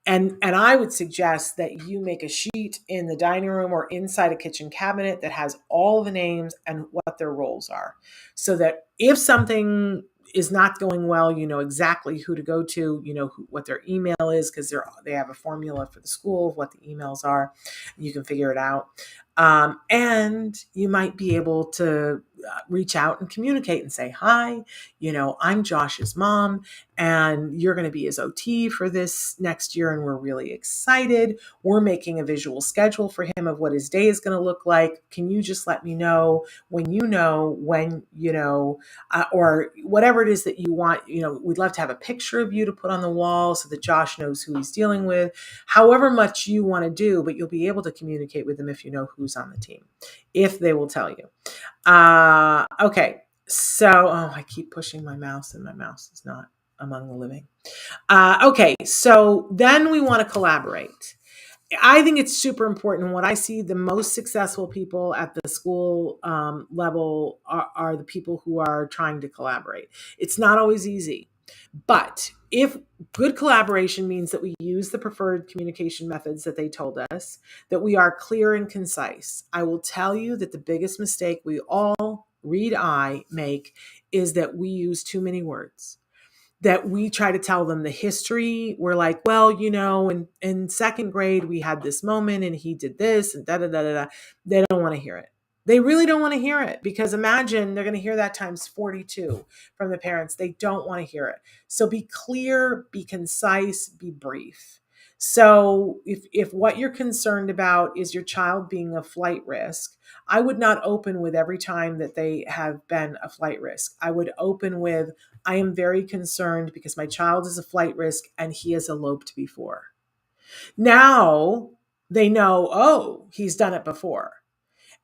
And I would suggest that you make a sheet in the dining room or inside a kitchen cabinet that has all the names and what their roles are, so that if something is not going well, you know exactly who to go to, you know what their email is, because they have a formula for the school of what the emails are. You can figure it out. And you might be able to reach out and communicate and say, hi, I'm Josh's mom, and you're going to be his OT for this next year, and we're really excited. We're making a visual schedule for him of what his day is going to look like. Can you just let me know when or whatever it is that you want. We'd love to have a picture of you to put on the wall so that Josh knows who he's dealing with. However much you want to do, but you'll be able to communicate with them if you know who's on the team, if they will tell you. Okay. So, I keep pushing my mouse and my mouse is not among the living. Okay. So then we want to collaborate. I think it's super important. What I see the most successful people at the school level are the people who are trying to collaborate. It's not always easy, but if good collaboration means that we use the preferred communication methods that they told us, that we are clear and concise. I will tell you that the biggest mistake we all, make is that we use too many words. That we try to tell them the history. We're like, well, in second grade, we had this moment and he did this and da da da da da. They don't want to hear it. They really don't want to hear it, because imagine they're going to hear that times 42 from the parents. They don't want to hear it. So be clear, be concise, be brief. So if what you're concerned about is your child being a flight risk, I would not open with every time that they have been a flight risk. I would open with, I am very concerned because my child is a flight risk and he has eloped before. Now they know, oh, he's done it before.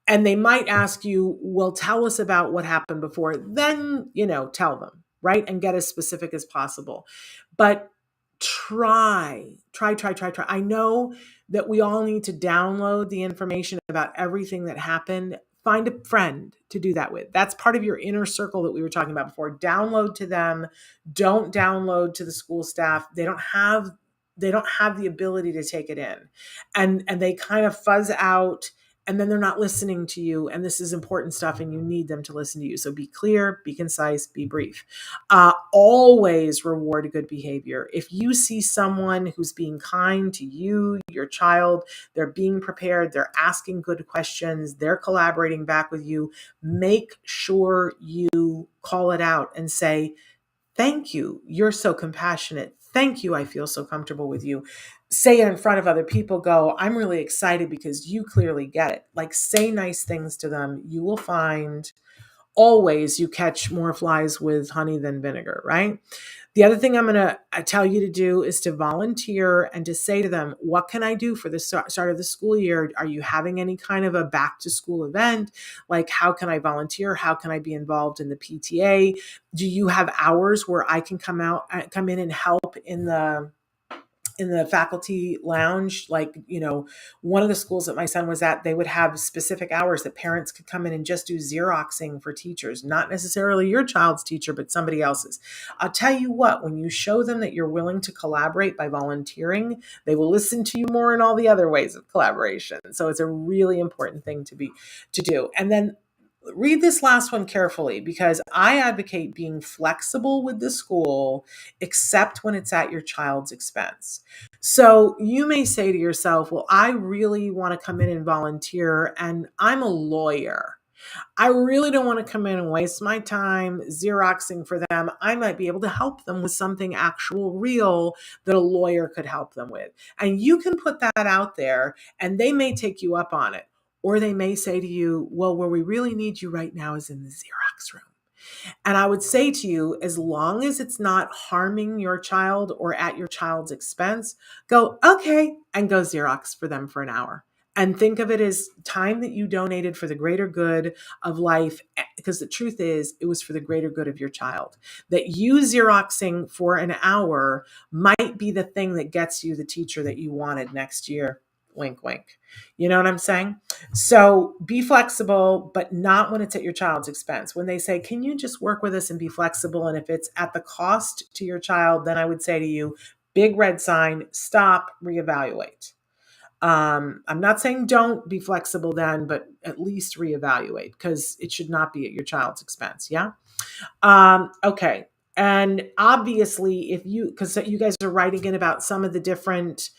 And they might ask you, well, tell us about what happened before. Then, tell them, right? And get as specific as possible. But try. I know that we all need to download the information about everything that happened. Find a friend to do that with. That's part of your inner circle that we were talking about before. Download to them. Don't download to the school staff. They don't have the ability to take it in. And they kind of fuzz out, and then they're not listening to you. And this is important stuff, and you need them to listen to you. So be clear, be concise, be brief. Always reward good behavior. If you see someone who's being kind to you, your child, they're being prepared, they're asking good questions, they're collaborating back with you, make sure you call it out and say, thank you. You're so compassionate. Thank you. I feel so comfortable with you. Say it in front of other people. Go, I'm really excited because you clearly get it. Like, say nice things to them. You will find always you catch more flies with honey than vinegar, right? The other thing I'm going to tell you to do is to volunteer and to say to them, what can I do for the start of the school year? Are you having any kind of a back to school event? Like, how can I volunteer? How can I be involved in the PTA? Do you have hours where I can come in and help in the faculty lounge? Like, one of the schools that my son was at, they would have specific hours that parents could come in and just do Xeroxing for teachers, not necessarily your child's teacher, but somebody else's. I'll tell you what, when you show them that you're willing to collaborate by volunteering, they will listen to you more in all the other ways of collaboration. So it's a really important thing to do. And then read this last one carefully, because I advocate being flexible with the school, except when it's at your child's expense. So you may say to yourself, well, I really want to come in and volunteer, and I'm a lawyer. I really don't want to come in and waste my time Xeroxing for them. I might be able to help them with something actual, real, that a lawyer could help them with. And you can put that out there, and they may take you up on it. Or they may say to you, well, where we really need you right now is in the Xerox room. And I would say to you, as long as it's not harming your child or at your child's expense, go, okay, and go Xerox for them for an hour. And think of it as time that you donated for the greater good of life, because the truth is, it was for the greater good of your child. That you Xeroxing for an hour might be the thing that gets you the teacher that you wanted next year. wink, wink. You know what I'm saying? So be flexible, but not when it's at your child's expense. When they say, can you just work with us and be flexible? And if it's at the cost to your child, then I would say to you, big red sign, stop, reevaluate. I'm not saying don't be flexible then, but at least reevaluate because it should not be at your child's expense. Yeah. Okay. And obviously, if you, because you guys are writing in about some of the different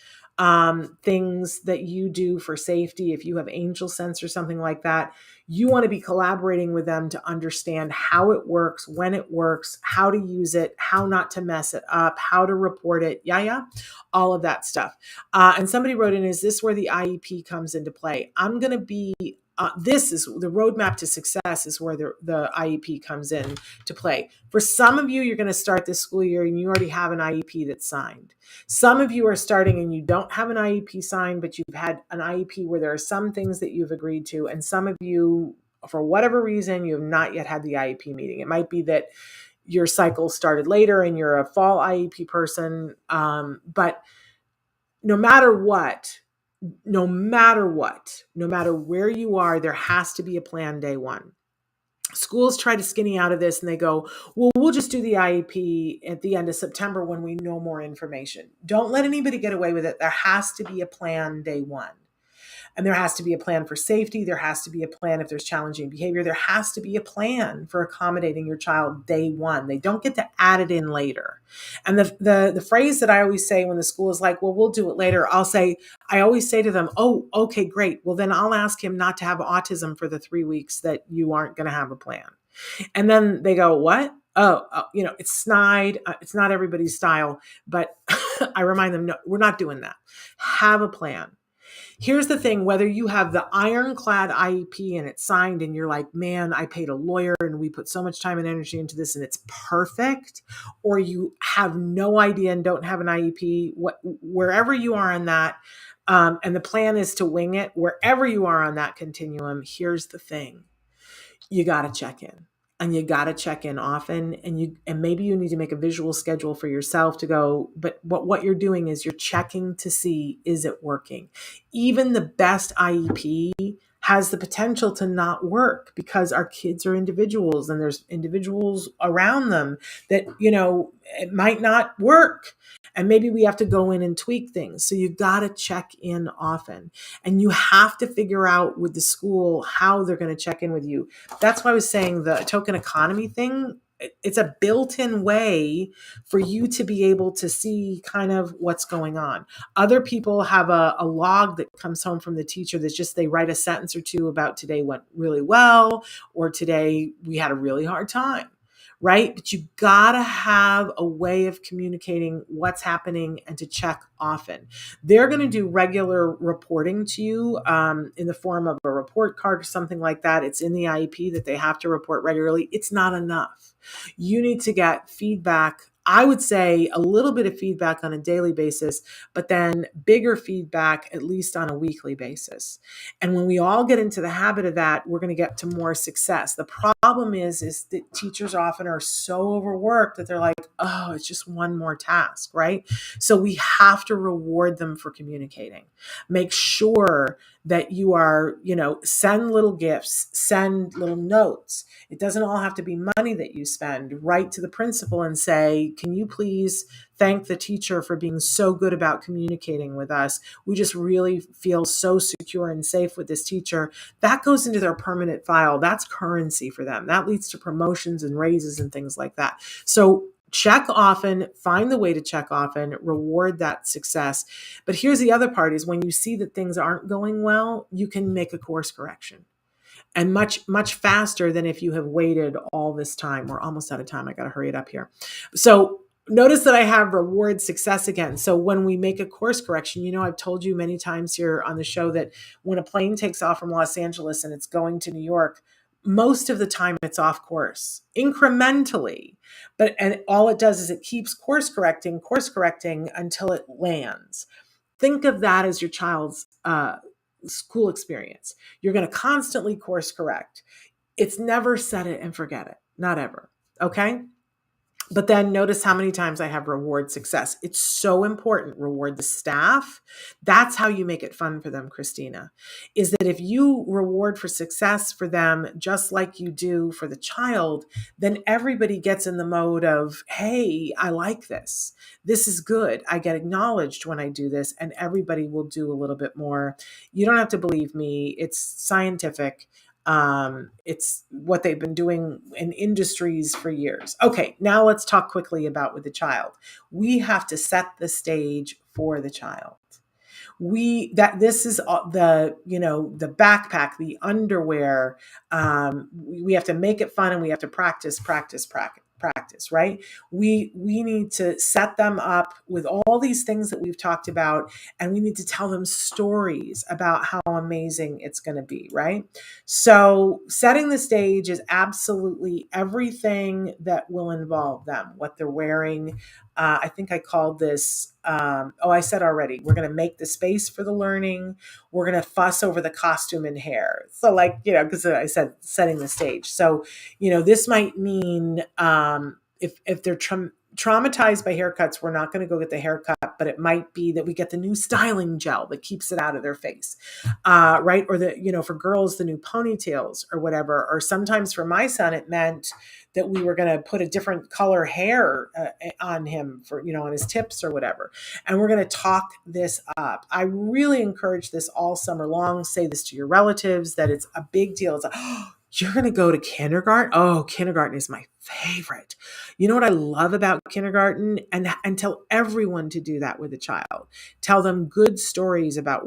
things that you do for safety, if you have angel sense or something like that, you want to be collaborating with them to understand how it works, when it works, how to use it, how not to mess it up, how to report it. Yeah, yeah. All of that stuff. And somebody wrote in, is this where the IEP comes into play? I'm going to be this is the roadmap to success is where the IEP comes in to play. For some of you, you're going to start this school year and you already have an IEP that's signed. Some of you are starting and you don't have an IEP signed, but you've had an IEP where there are some things that you've agreed to. And some of you, for whatever reason, you have not yet had the IEP meeting. It might be that your cycle started later and you're a fall IEP person. But no matter what, no matter where you are, there has to be a plan day one. Schools try to skinny out of this and they go, well, we'll just do the IEP at the end of September when we know more information. Don't let anybody get away with it. There has to be a plan day one. And there has to be a plan for safety. There has to be a plan if there's challenging behavior. There has to be a plan for accommodating your child day one. They don't get to add it in later. And the phrase that I always say when the school is like, well, we'll do it later, I always say to them, oh, okay, great. Well, then I'll ask him not to have autism for the 3 weeks that you aren't going to have a plan. And then they go, what? Oh, it's snide. It's not everybody's style. But I remind them, no, we're not doing that. Have a plan. Here's the thing, whether you have the ironclad IEP and it's signed and you're like, man, I paid a lawyer and we put so much time and energy into this and it's perfect, or you have no idea and don't have an IEP, wherever you are on that, and the plan is to wing it, wherever you are on that continuum, here's the thing. You got to check in. And you got to check in often, and maybe you need to make a visual schedule for yourself to go, but what you're doing is you're checking to see, is it working? Even the best IEP has the potential to not work because our kids are individuals and there's individuals around them that, it might not work. And maybe we have to go in and tweak things. So you got to check in often, and you have to figure out with the school how they're going to check in with you. That's why I was saying the token economy thing. It's a built-in way for you to be able to see kind of what's going on. Other people have a log that comes home from the teacher that's just, they write a sentence or two about today went really well, or today we had a really hard time. Right? But you gotta have a way of communicating what's happening and to check often. They're going to do regular reporting to you in the form of a report card or something like that. It's in the IEP that they have to report regularly. It's not enough. You need to get feedback. I would say a little bit of feedback on a daily basis, but then bigger feedback at least on a weekly basis. And when we all get into the habit of that, we're going to get to more success. The problem is that teachers often are so overworked that they're like, oh, it's just one more task, right? So we have to reward them for communicating. Make sure that you are, send little gifts, send little notes. It doesn't all have to be money that you spend. Write to the principal and say, can you please thank the teacher for being so good about communicating with us? We just really feel so secure and safe with this teacher. That goes into their permanent file. That's currency for them. That leads to promotions and raises and things like that. So check often, find the way to check often, reward that success. But here's the other part is when you see that things aren't going well, you can make a course correction. And much, much faster than if you have waited all this time. We're almost out of time. I got to hurry it up here. So notice that I have reward success again. So when we make a course correction, I've told you many times here on the show that when a plane takes off from Los Angeles and it's going to New York, most of the time it's off course incrementally, and all it does is it keeps course correcting until it lands. Think of that as your child's school experience. You're going to constantly course correct. It's never set it and forget it. Not ever. Okay. But then notice how many times I have reward success. It's so important. Reward the staff. That's how you make it fun for them, Christina, is that if you reward for success for them, just like you do for the child, then everybody gets in the mode of, hey, I like this. This is good. I get acknowledged when I do this, and everybody will do a little bit more. You don't have to believe me. It's scientific. It's what they've been doing in industries for years. Okay, now let's talk quickly about with the child. We have to set the stage for the child. This is the backpack, the underwear. We have to make it fun, and we have to practice, right? We need to set them up with all these things that we've talked about, and we need to tell them stories about how amazing it's going to be, right? So setting the stage is absolutely everything that will involve them, what they're wearing. I think I called this, I said already, we're going to make the space for the learning. We're going to fuss over the costume and hair. So because I said setting the stage. So, this might mean if they're traumatized by haircuts, we're not going to go get the haircut, but it might be that we get the new styling gel that keeps it out of their face, right? Or for girls, the new ponytails or whatever. Or sometimes for my son, it meant that we were going to put a different color hair on him for, on his tips or whatever. And we're going to talk this up. I really encourage this all summer long. Say this to your relatives, that it's a big deal. It's like, oh, you're going to go to kindergarten? Oh, kindergarten is my favorite. You know what I love about kindergarten? And tell everyone to do that with a child. Tell them good stories about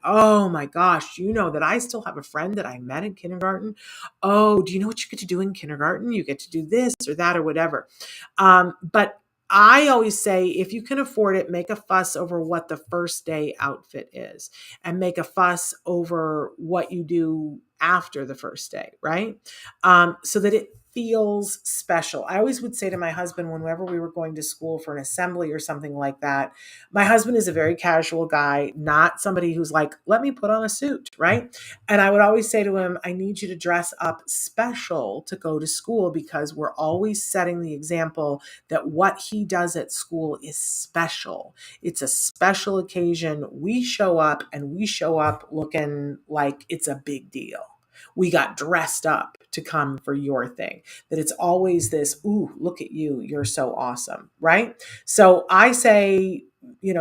oh my gosh, that I still have a friend that I met in kindergarten. Oh, do you know what you get to do in kindergarten? You get to do this or that or whatever. But I always say, if you can afford it, make a fuss over what the first day outfit is, and make a fuss over what you do after the first day, right? So that it feels special. I always would say to my husband, whenever we were going to school for an assembly or something like that, my husband is a very casual guy, not somebody who's like, let me put on a suit, right? And I would always say to him, I need you to dress up special to go to school, because we're always setting the example that what he does at school is special. It's a special occasion. We show up, and we show up looking like it's a big deal. We got dressed up to come for your thing. That it's always this, ooh, look at you, you're so awesome, right? So I say,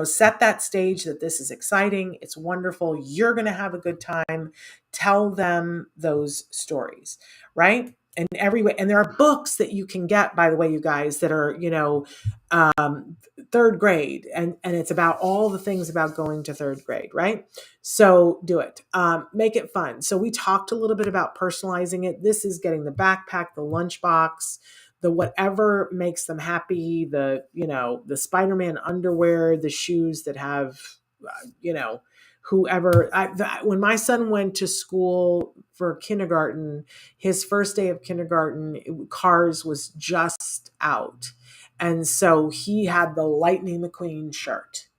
set that stage that this is exciting, it's wonderful, you're going to have a good time. Tell them those stories, right? And and there are books that you can get, by the way, you guys, that are, third grade, and it's about all the things about going to third grade, right? So do it. Make it fun. So we talked a little bit about personalizing it. This is getting the backpack, the lunchbox, the whatever makes them happy, the Spider-Man underwear, the shoes that have, whoever. When my son went to school for kindergarten, his first day of kindergarten, Cars was just out. And so he had the Lightning McQueen shirt.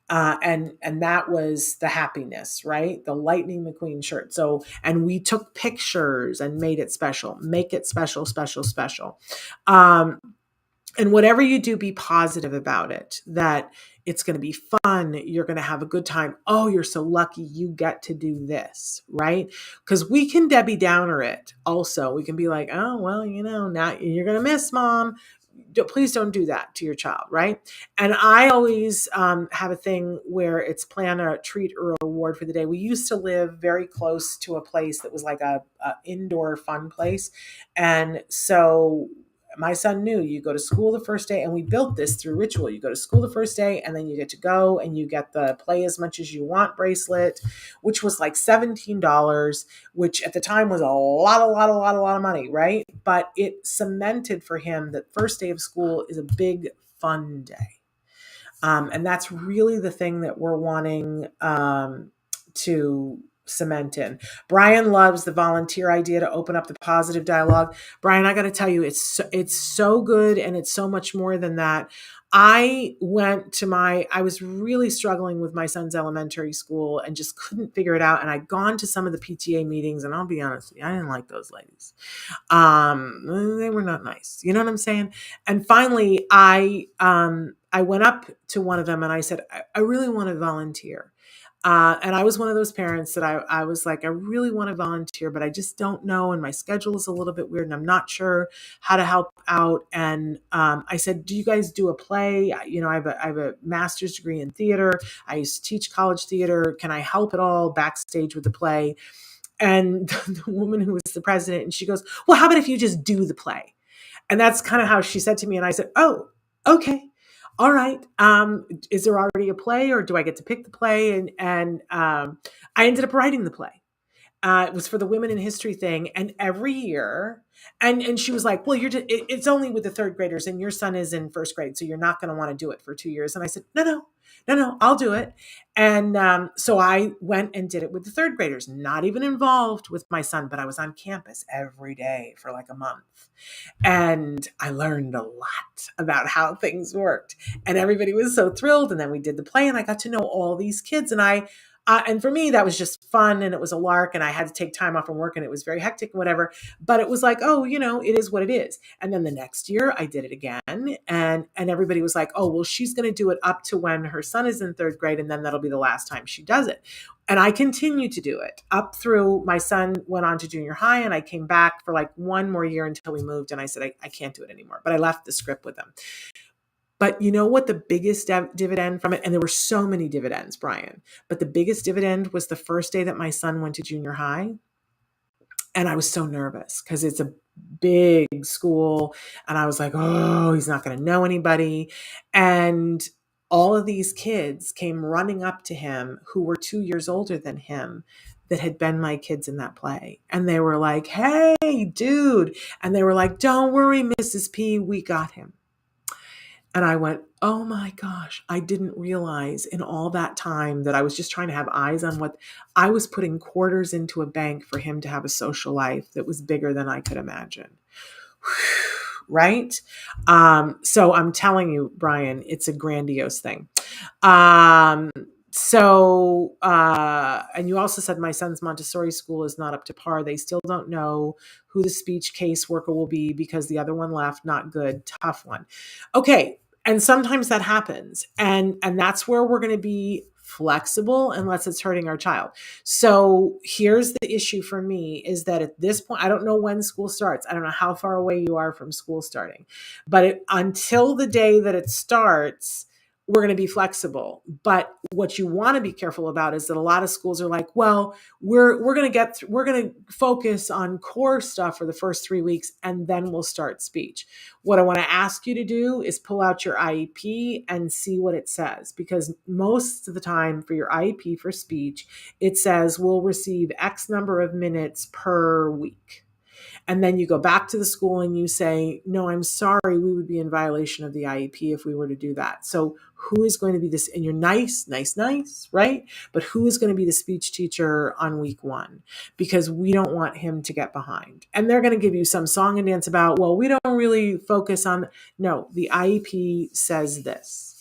And that was the happiness, right? The Lightning McQueen shirt. So, and we took pictures and made it special. Make it special, special, special. And whatever you do, be positive about it, that it's going to be fun. You're going to have a good time. Oh, you're so lucky you get to do this, right? Because we can Debbie Downer it also. We can be like, oh, well, now you're going to miss mom. Please don't do that to your child, right? And I always have a thing where it's plan a treat or a reward for the day. We used to live very close to a place that was like a indoor fun place. And so my son knew, you go to school the first day, and we built this through ritual. You go to school the first day, and then you get to go, and you get the play as much as you want bracelet, which was like $17, which at the time was a lot of money, right? But it cemented for him that first day of school is a big fun day. And that's really the thing that we're wanting to cement in. Brian loves the volunteer idea to open up the positive dialogue. Brian, I got to tell you, it's so good, and it's so much more than that. I was really struggling with my son's elementary school and just couldn't figure it out. And I'd gone to some of the PTA meetings, and I'll be honest with you, I didn't like those ladies. They were not nice. You know what I'm saying? And finally, I went up to one of them and I said, I really want to volunteer. And I was one of those parents that I was like, I really want to volunteer, but I just don't know. And my schedule is a little bit weird and I'm not sure how to help out. And I said, do you guys do a play? You know, I have a master's degree in theater. I used to teach college theater. Can I help at all backstage with the play? And the woman who was the president, and she goes, well, how about if you just do the play? And that's kind of how she said to me. And I said, oh, okay. All right. Is there already a play or do I get to pick the play? And I ended up writing the play. It was for the Women in History thing. And every year, and she was like, well, it's only with the third graders and your son is in first grade. So you're not going to want to do it for 2 years. And I said, no, I'll do it. And so I went and did it with the third graders, not even involved with my son, but I was on campus every day for like a month. And I learned a lot about how things worked. And everybody was so thrilled. And then we did the play and I got to know all these kids. And for me, that was just fun and it was a lark and I had to take time off from work and it was very hectic and whatever. But it was like, oh, you know, it is what it is. And then the next year I did it again and everybody was like, oh, well, she's going to do it up to when her son is in third grade and then that'll be the last time she does it. And I continued to do it up through my son went on to junior high and I came back for like one more year until we moved. And I said, I can't do it anymore. But I left the script with them. But you know what the biggest dividend from it, and there were so many dividends, Brian, but the biggest dividend was the first day that my son went to junior high. And I was so nervous because it's a big school. And I was like, oh, he's not going to know anybody. And all of these kids came running up to him who were 2 years older than him that had been my kids in that play. And they were like, hey, dude. And they were like, don't worry, Mrs. P, we got him. And I went, oh my gosh, I didn't realize in all that time that I was just trying to have eyes on what I was putting quarters into a bank for him to have a social life that was bigger than I could imagine. Right? So I'm telling you, Brian, it's a grandiose thing. And you also said my son's Montessori school is not up to par. They still don't know who the speech caseworker will be because the other one left. Not good. Tough one. Okay. And sometimes that happens. And that's where we're going to be flexible unless it's hurting our child. So here's the issue for me is that at this point, I don't know when school starts. I don't know how far away you are from school starting, but until the day that it starts, we're going to be flexible. But what you want to be careful about is that a lot of schools are like, well, we're going to focus on core stuff for the first 3 weeks and then we'll start speech. What I want to ask you to do is pull out your IEP and see what it says, because most of the time for your IEP for speech, it says we'll receive X number of minutes per week. And then you go back to the school and you say, no, I'm sorry, we would be in violation of the IEP if we were to do that. So who is going to be this? And you're nice, right? But who is going to be the speech teacher on week 1? Because we don't want him to get behind. And they're going to give you some song and dance about, well, we don't really focus on, no, the IEP says this.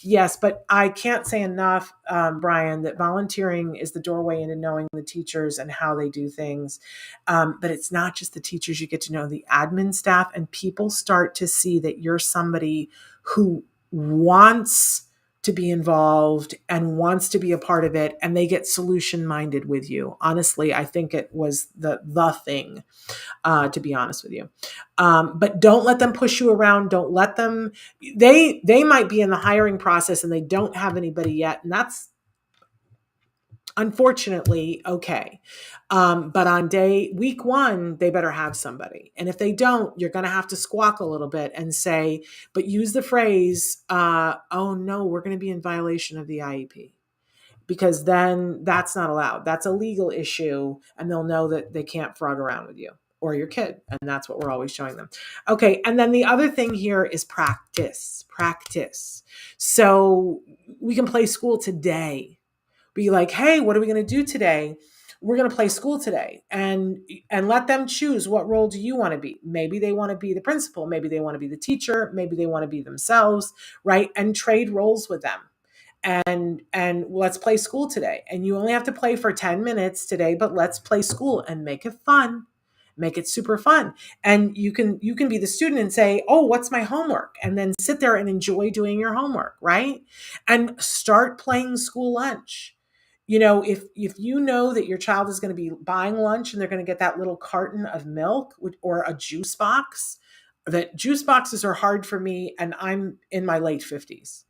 Yes, but I can't say enough, Brian, that volunteering is the doorway into knowing the teachers and how they do things. But it's not just the teachers. You get to know the admin staff, and people start to see that you're somebody who wants to be involved and wants to be a part of it, and they get solution-minded with you. Honestly, I think it was the thing, to be honest with you. But don't let them push you around. Don't let them, they might be in the hiring process and they don't have anybody yet. And that's unfortunately okay. But on week 1, they better have somebody. And if they don't, you're going to have to squawk a little bit and say, but use the phrase, oh no, we're going to be in violation of the IEP. Because then that's not allowed. That's a legal issue. And they'll know that they can't frog around with you or your kid. And that's what we're always showing them. Okay. And then the other thing here is practice. So we can play school today. Be like, hey, what are we going to do today? we're going to play school today, and let them choose, what role do you want to be? Maybe they want to be the principal, maybe they want to be the teacher, maybe they want to be themselves, right? And trade roles with them. And let's play school today. And you only have to play for 10 minutes today, but let's play school and make it fun. Make it super fun. And you can be the student and say, "Oh, what's my homework?" And then sit there and enjoy doing your homework, right? And start playing school lunch. If you know that your child is going to be buying lunch and they're going to get that little carton of milk or a juice box, that juice boxes are hard for me, and I'm in my late 50s.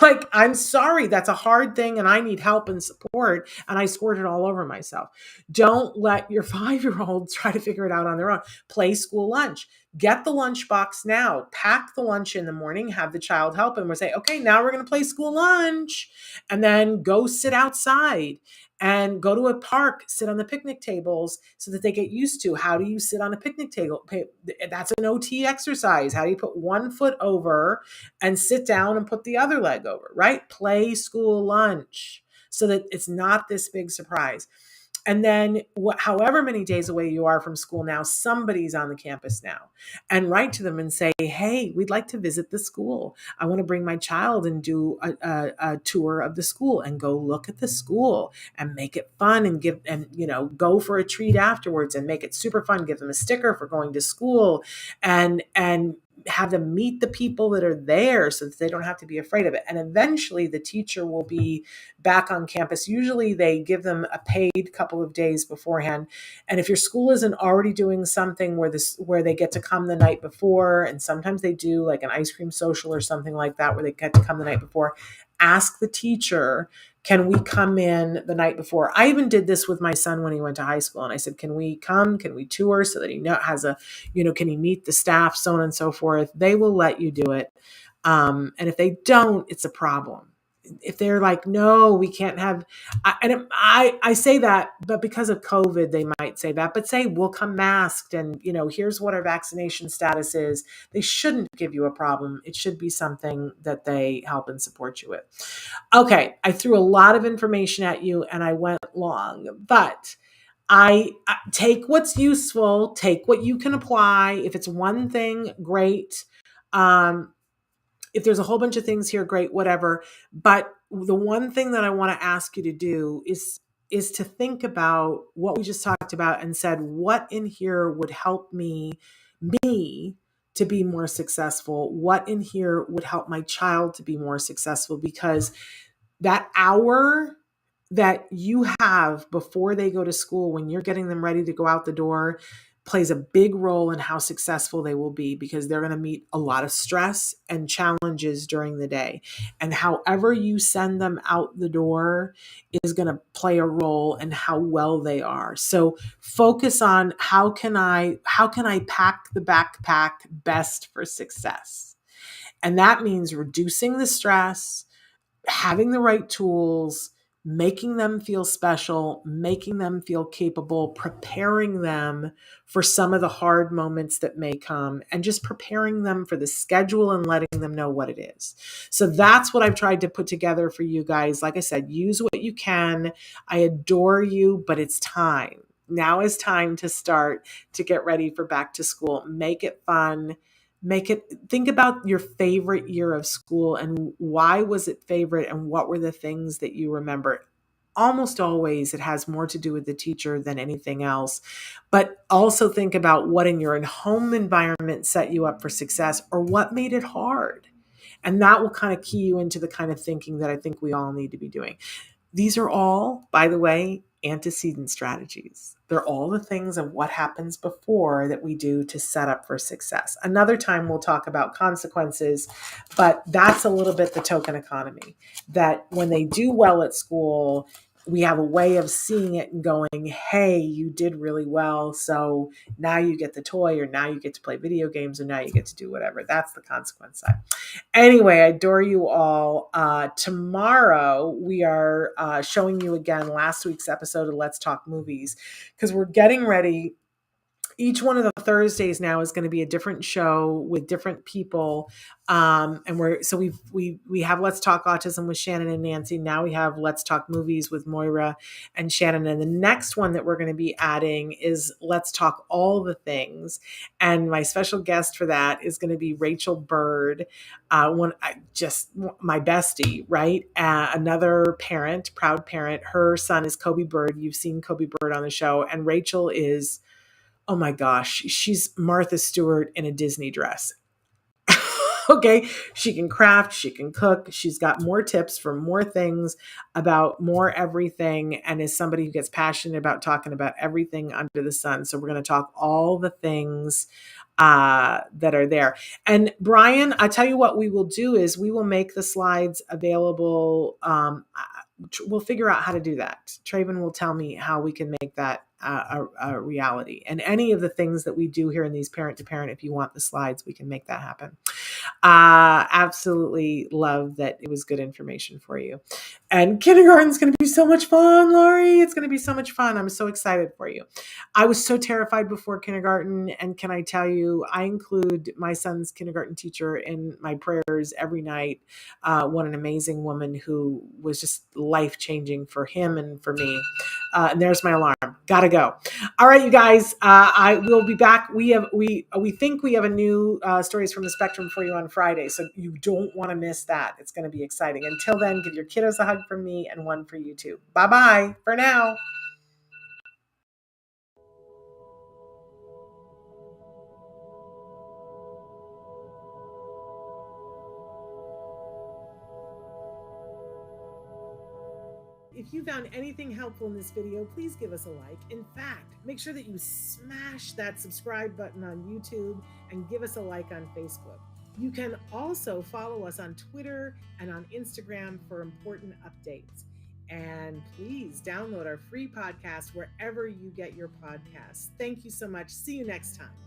Like, I'm sorry, that's a hard thing and I need help and support, and I squirted all over myself. Don't let your 5-year-old try to figure it out on their own. Play school lunch. Get the lunch box now. Pack the lunch in the morning, have the child help, and we'll say, okay, now we're going to play school lunch. And then go sit outside and go to a park, sit on the picnic tables so that they get used to, how do you sit on a picnic table? That's an OT exercise. How do you put one foot over and sit down and put the other leg over, right? Play school lunch so that it's not this big surprise. And then however many days away you are from school now, somebody's on the campus now, and write to them and say, hey, we'd like to visit the school. I want to bring my child and do a tour of the school and go look at the school and make it fun, and go for a treat afterwards and make it super fun. Give them a sticker for going to school, and have them meet the people that are there so that they don't have to be afraid of it. And eventually the teacher will be back on campus. Usually they give them a paid couple of days beforehand. And if your school isn't already doing something where they get to come the night before, and sometimes they do like an ice cream social or something like that where they get to come the night before, ask the teacher, can we come in the night before? I even did this with my son when he went to high school. And I said, can we come? Can we tour so that he can he meet the staff, so on and so forth? They will let you do it. And if they don't, it's a problem. If they're like, no, we can't have, I say that, but because of COVID, they might say that, but say, we'll come masked, and, here's what our vaccination status is. They shouldn't give you a problem. It should be something that they help and support you with. Okay. I threw a lot of information at you and I went long, but I take what's useful, take what you can apply. If it's one thing, great. If there's a whole bunch of things here, great, whatever. But the one thing that I want to ask you to do is to think about what we just talked about and said, what in here would help me to be more successful? What in here would help my child to be more successful? Because that hour that you have before they go to school, when you're getting them ready to go out the door, plays a big role in how successful they will be, because they're going to meet a lot of stress and challenges during the day. And however you send them out the door is going to play a role in how well they are. So focus on how can I pack the backpack best for success? And that means reducing the stress, having the right tools, making them feel special, making them feel capable, preparing them for some of the hard moments that may come, and just preparing them for the schedule and letting them know what it is. So that's what I've tried to put together for you guys. Like I said, use what you can. I adore you, but it's time. Now is time to start to get ready for back to school. Make it fun. Think about your favorite year of school and why was it favorite and what were the things that you remember. Almost always it has more to do with the teacher than anything else. But also think about what in your home environment set you up for success, or what made it hard. And that will kind of key you into the kind of thinking that I think we all need to be doing. These are all, by the way, antecedent strategies. They're all the things of what happens before that we do to set up for success. Another time we'll talk about consequences, but that's a little bit the token economy, that when they do well at school, we have a way of seeing it and going, hey, you did really well. So now you get the toy, or now you get to play video games, or now you get to do whatever. That's the consequence side. Anyway, I adore you all. Tomorrow we are showing you again last week's episode of Let's Talk Movies, because we're getting ready each one of the Thursdays now is going to be a different show with different people. And we have Let's Talk Autism with Shannon and Nancy. Now we have Let's Talk Movies with Moira and Shannon. And the next one that we're going to be adding is Let's Talk All the Things. And my special guest for that is going to be Rachel Bird, my bestie, right? Another parent, proud parent. Her son is Kobe Bird. You've seen Kobe Bird on the show. And Rachel is, oh my gosh, she's Martha Stewart in a Disney dress. Okay, she can craft, she can cook, she's got more tips for more things about more everything, and is somebody who gets passionate about talking about everything under the sun. So we're going to talk all the things that are there. And Brian, I tell you what we will do is we will make the slides available. We'll figure out how to do that. Traven will tell me how we can make that a reality. And any of the things that we do here in these parent to parent, if you want the slides, we can make that happen. Absolutely love that it was good information for you. And kindergarten's going to be so much fun, Laurie. It's going to be so much fun. I'm so excited for you. I was so terrified before kindergarten. And can I tell you, I include my son's kindergarten teacher in my prayers every night. What an amazing woman who was just life-changing for him and for me. And there's my alarm. Gotta go. All right, you guys. I will be back. We think we have a new Stories from the Spectrum for you on Friday, so you don't want to miss that. It's going to be exciting. Until then, give your kiddos a hug from me and one for you too. Bye-bye for now. If you found anything helpful in this video, please give us a like. In fact, make sure that you smash that subscribe button on YouTube and give us a like on Facebook. You can also follow us on Twitter and on Instagram for important updates. And please download our free podcast wherever you get your podcasts. Thank you so much. See you next time.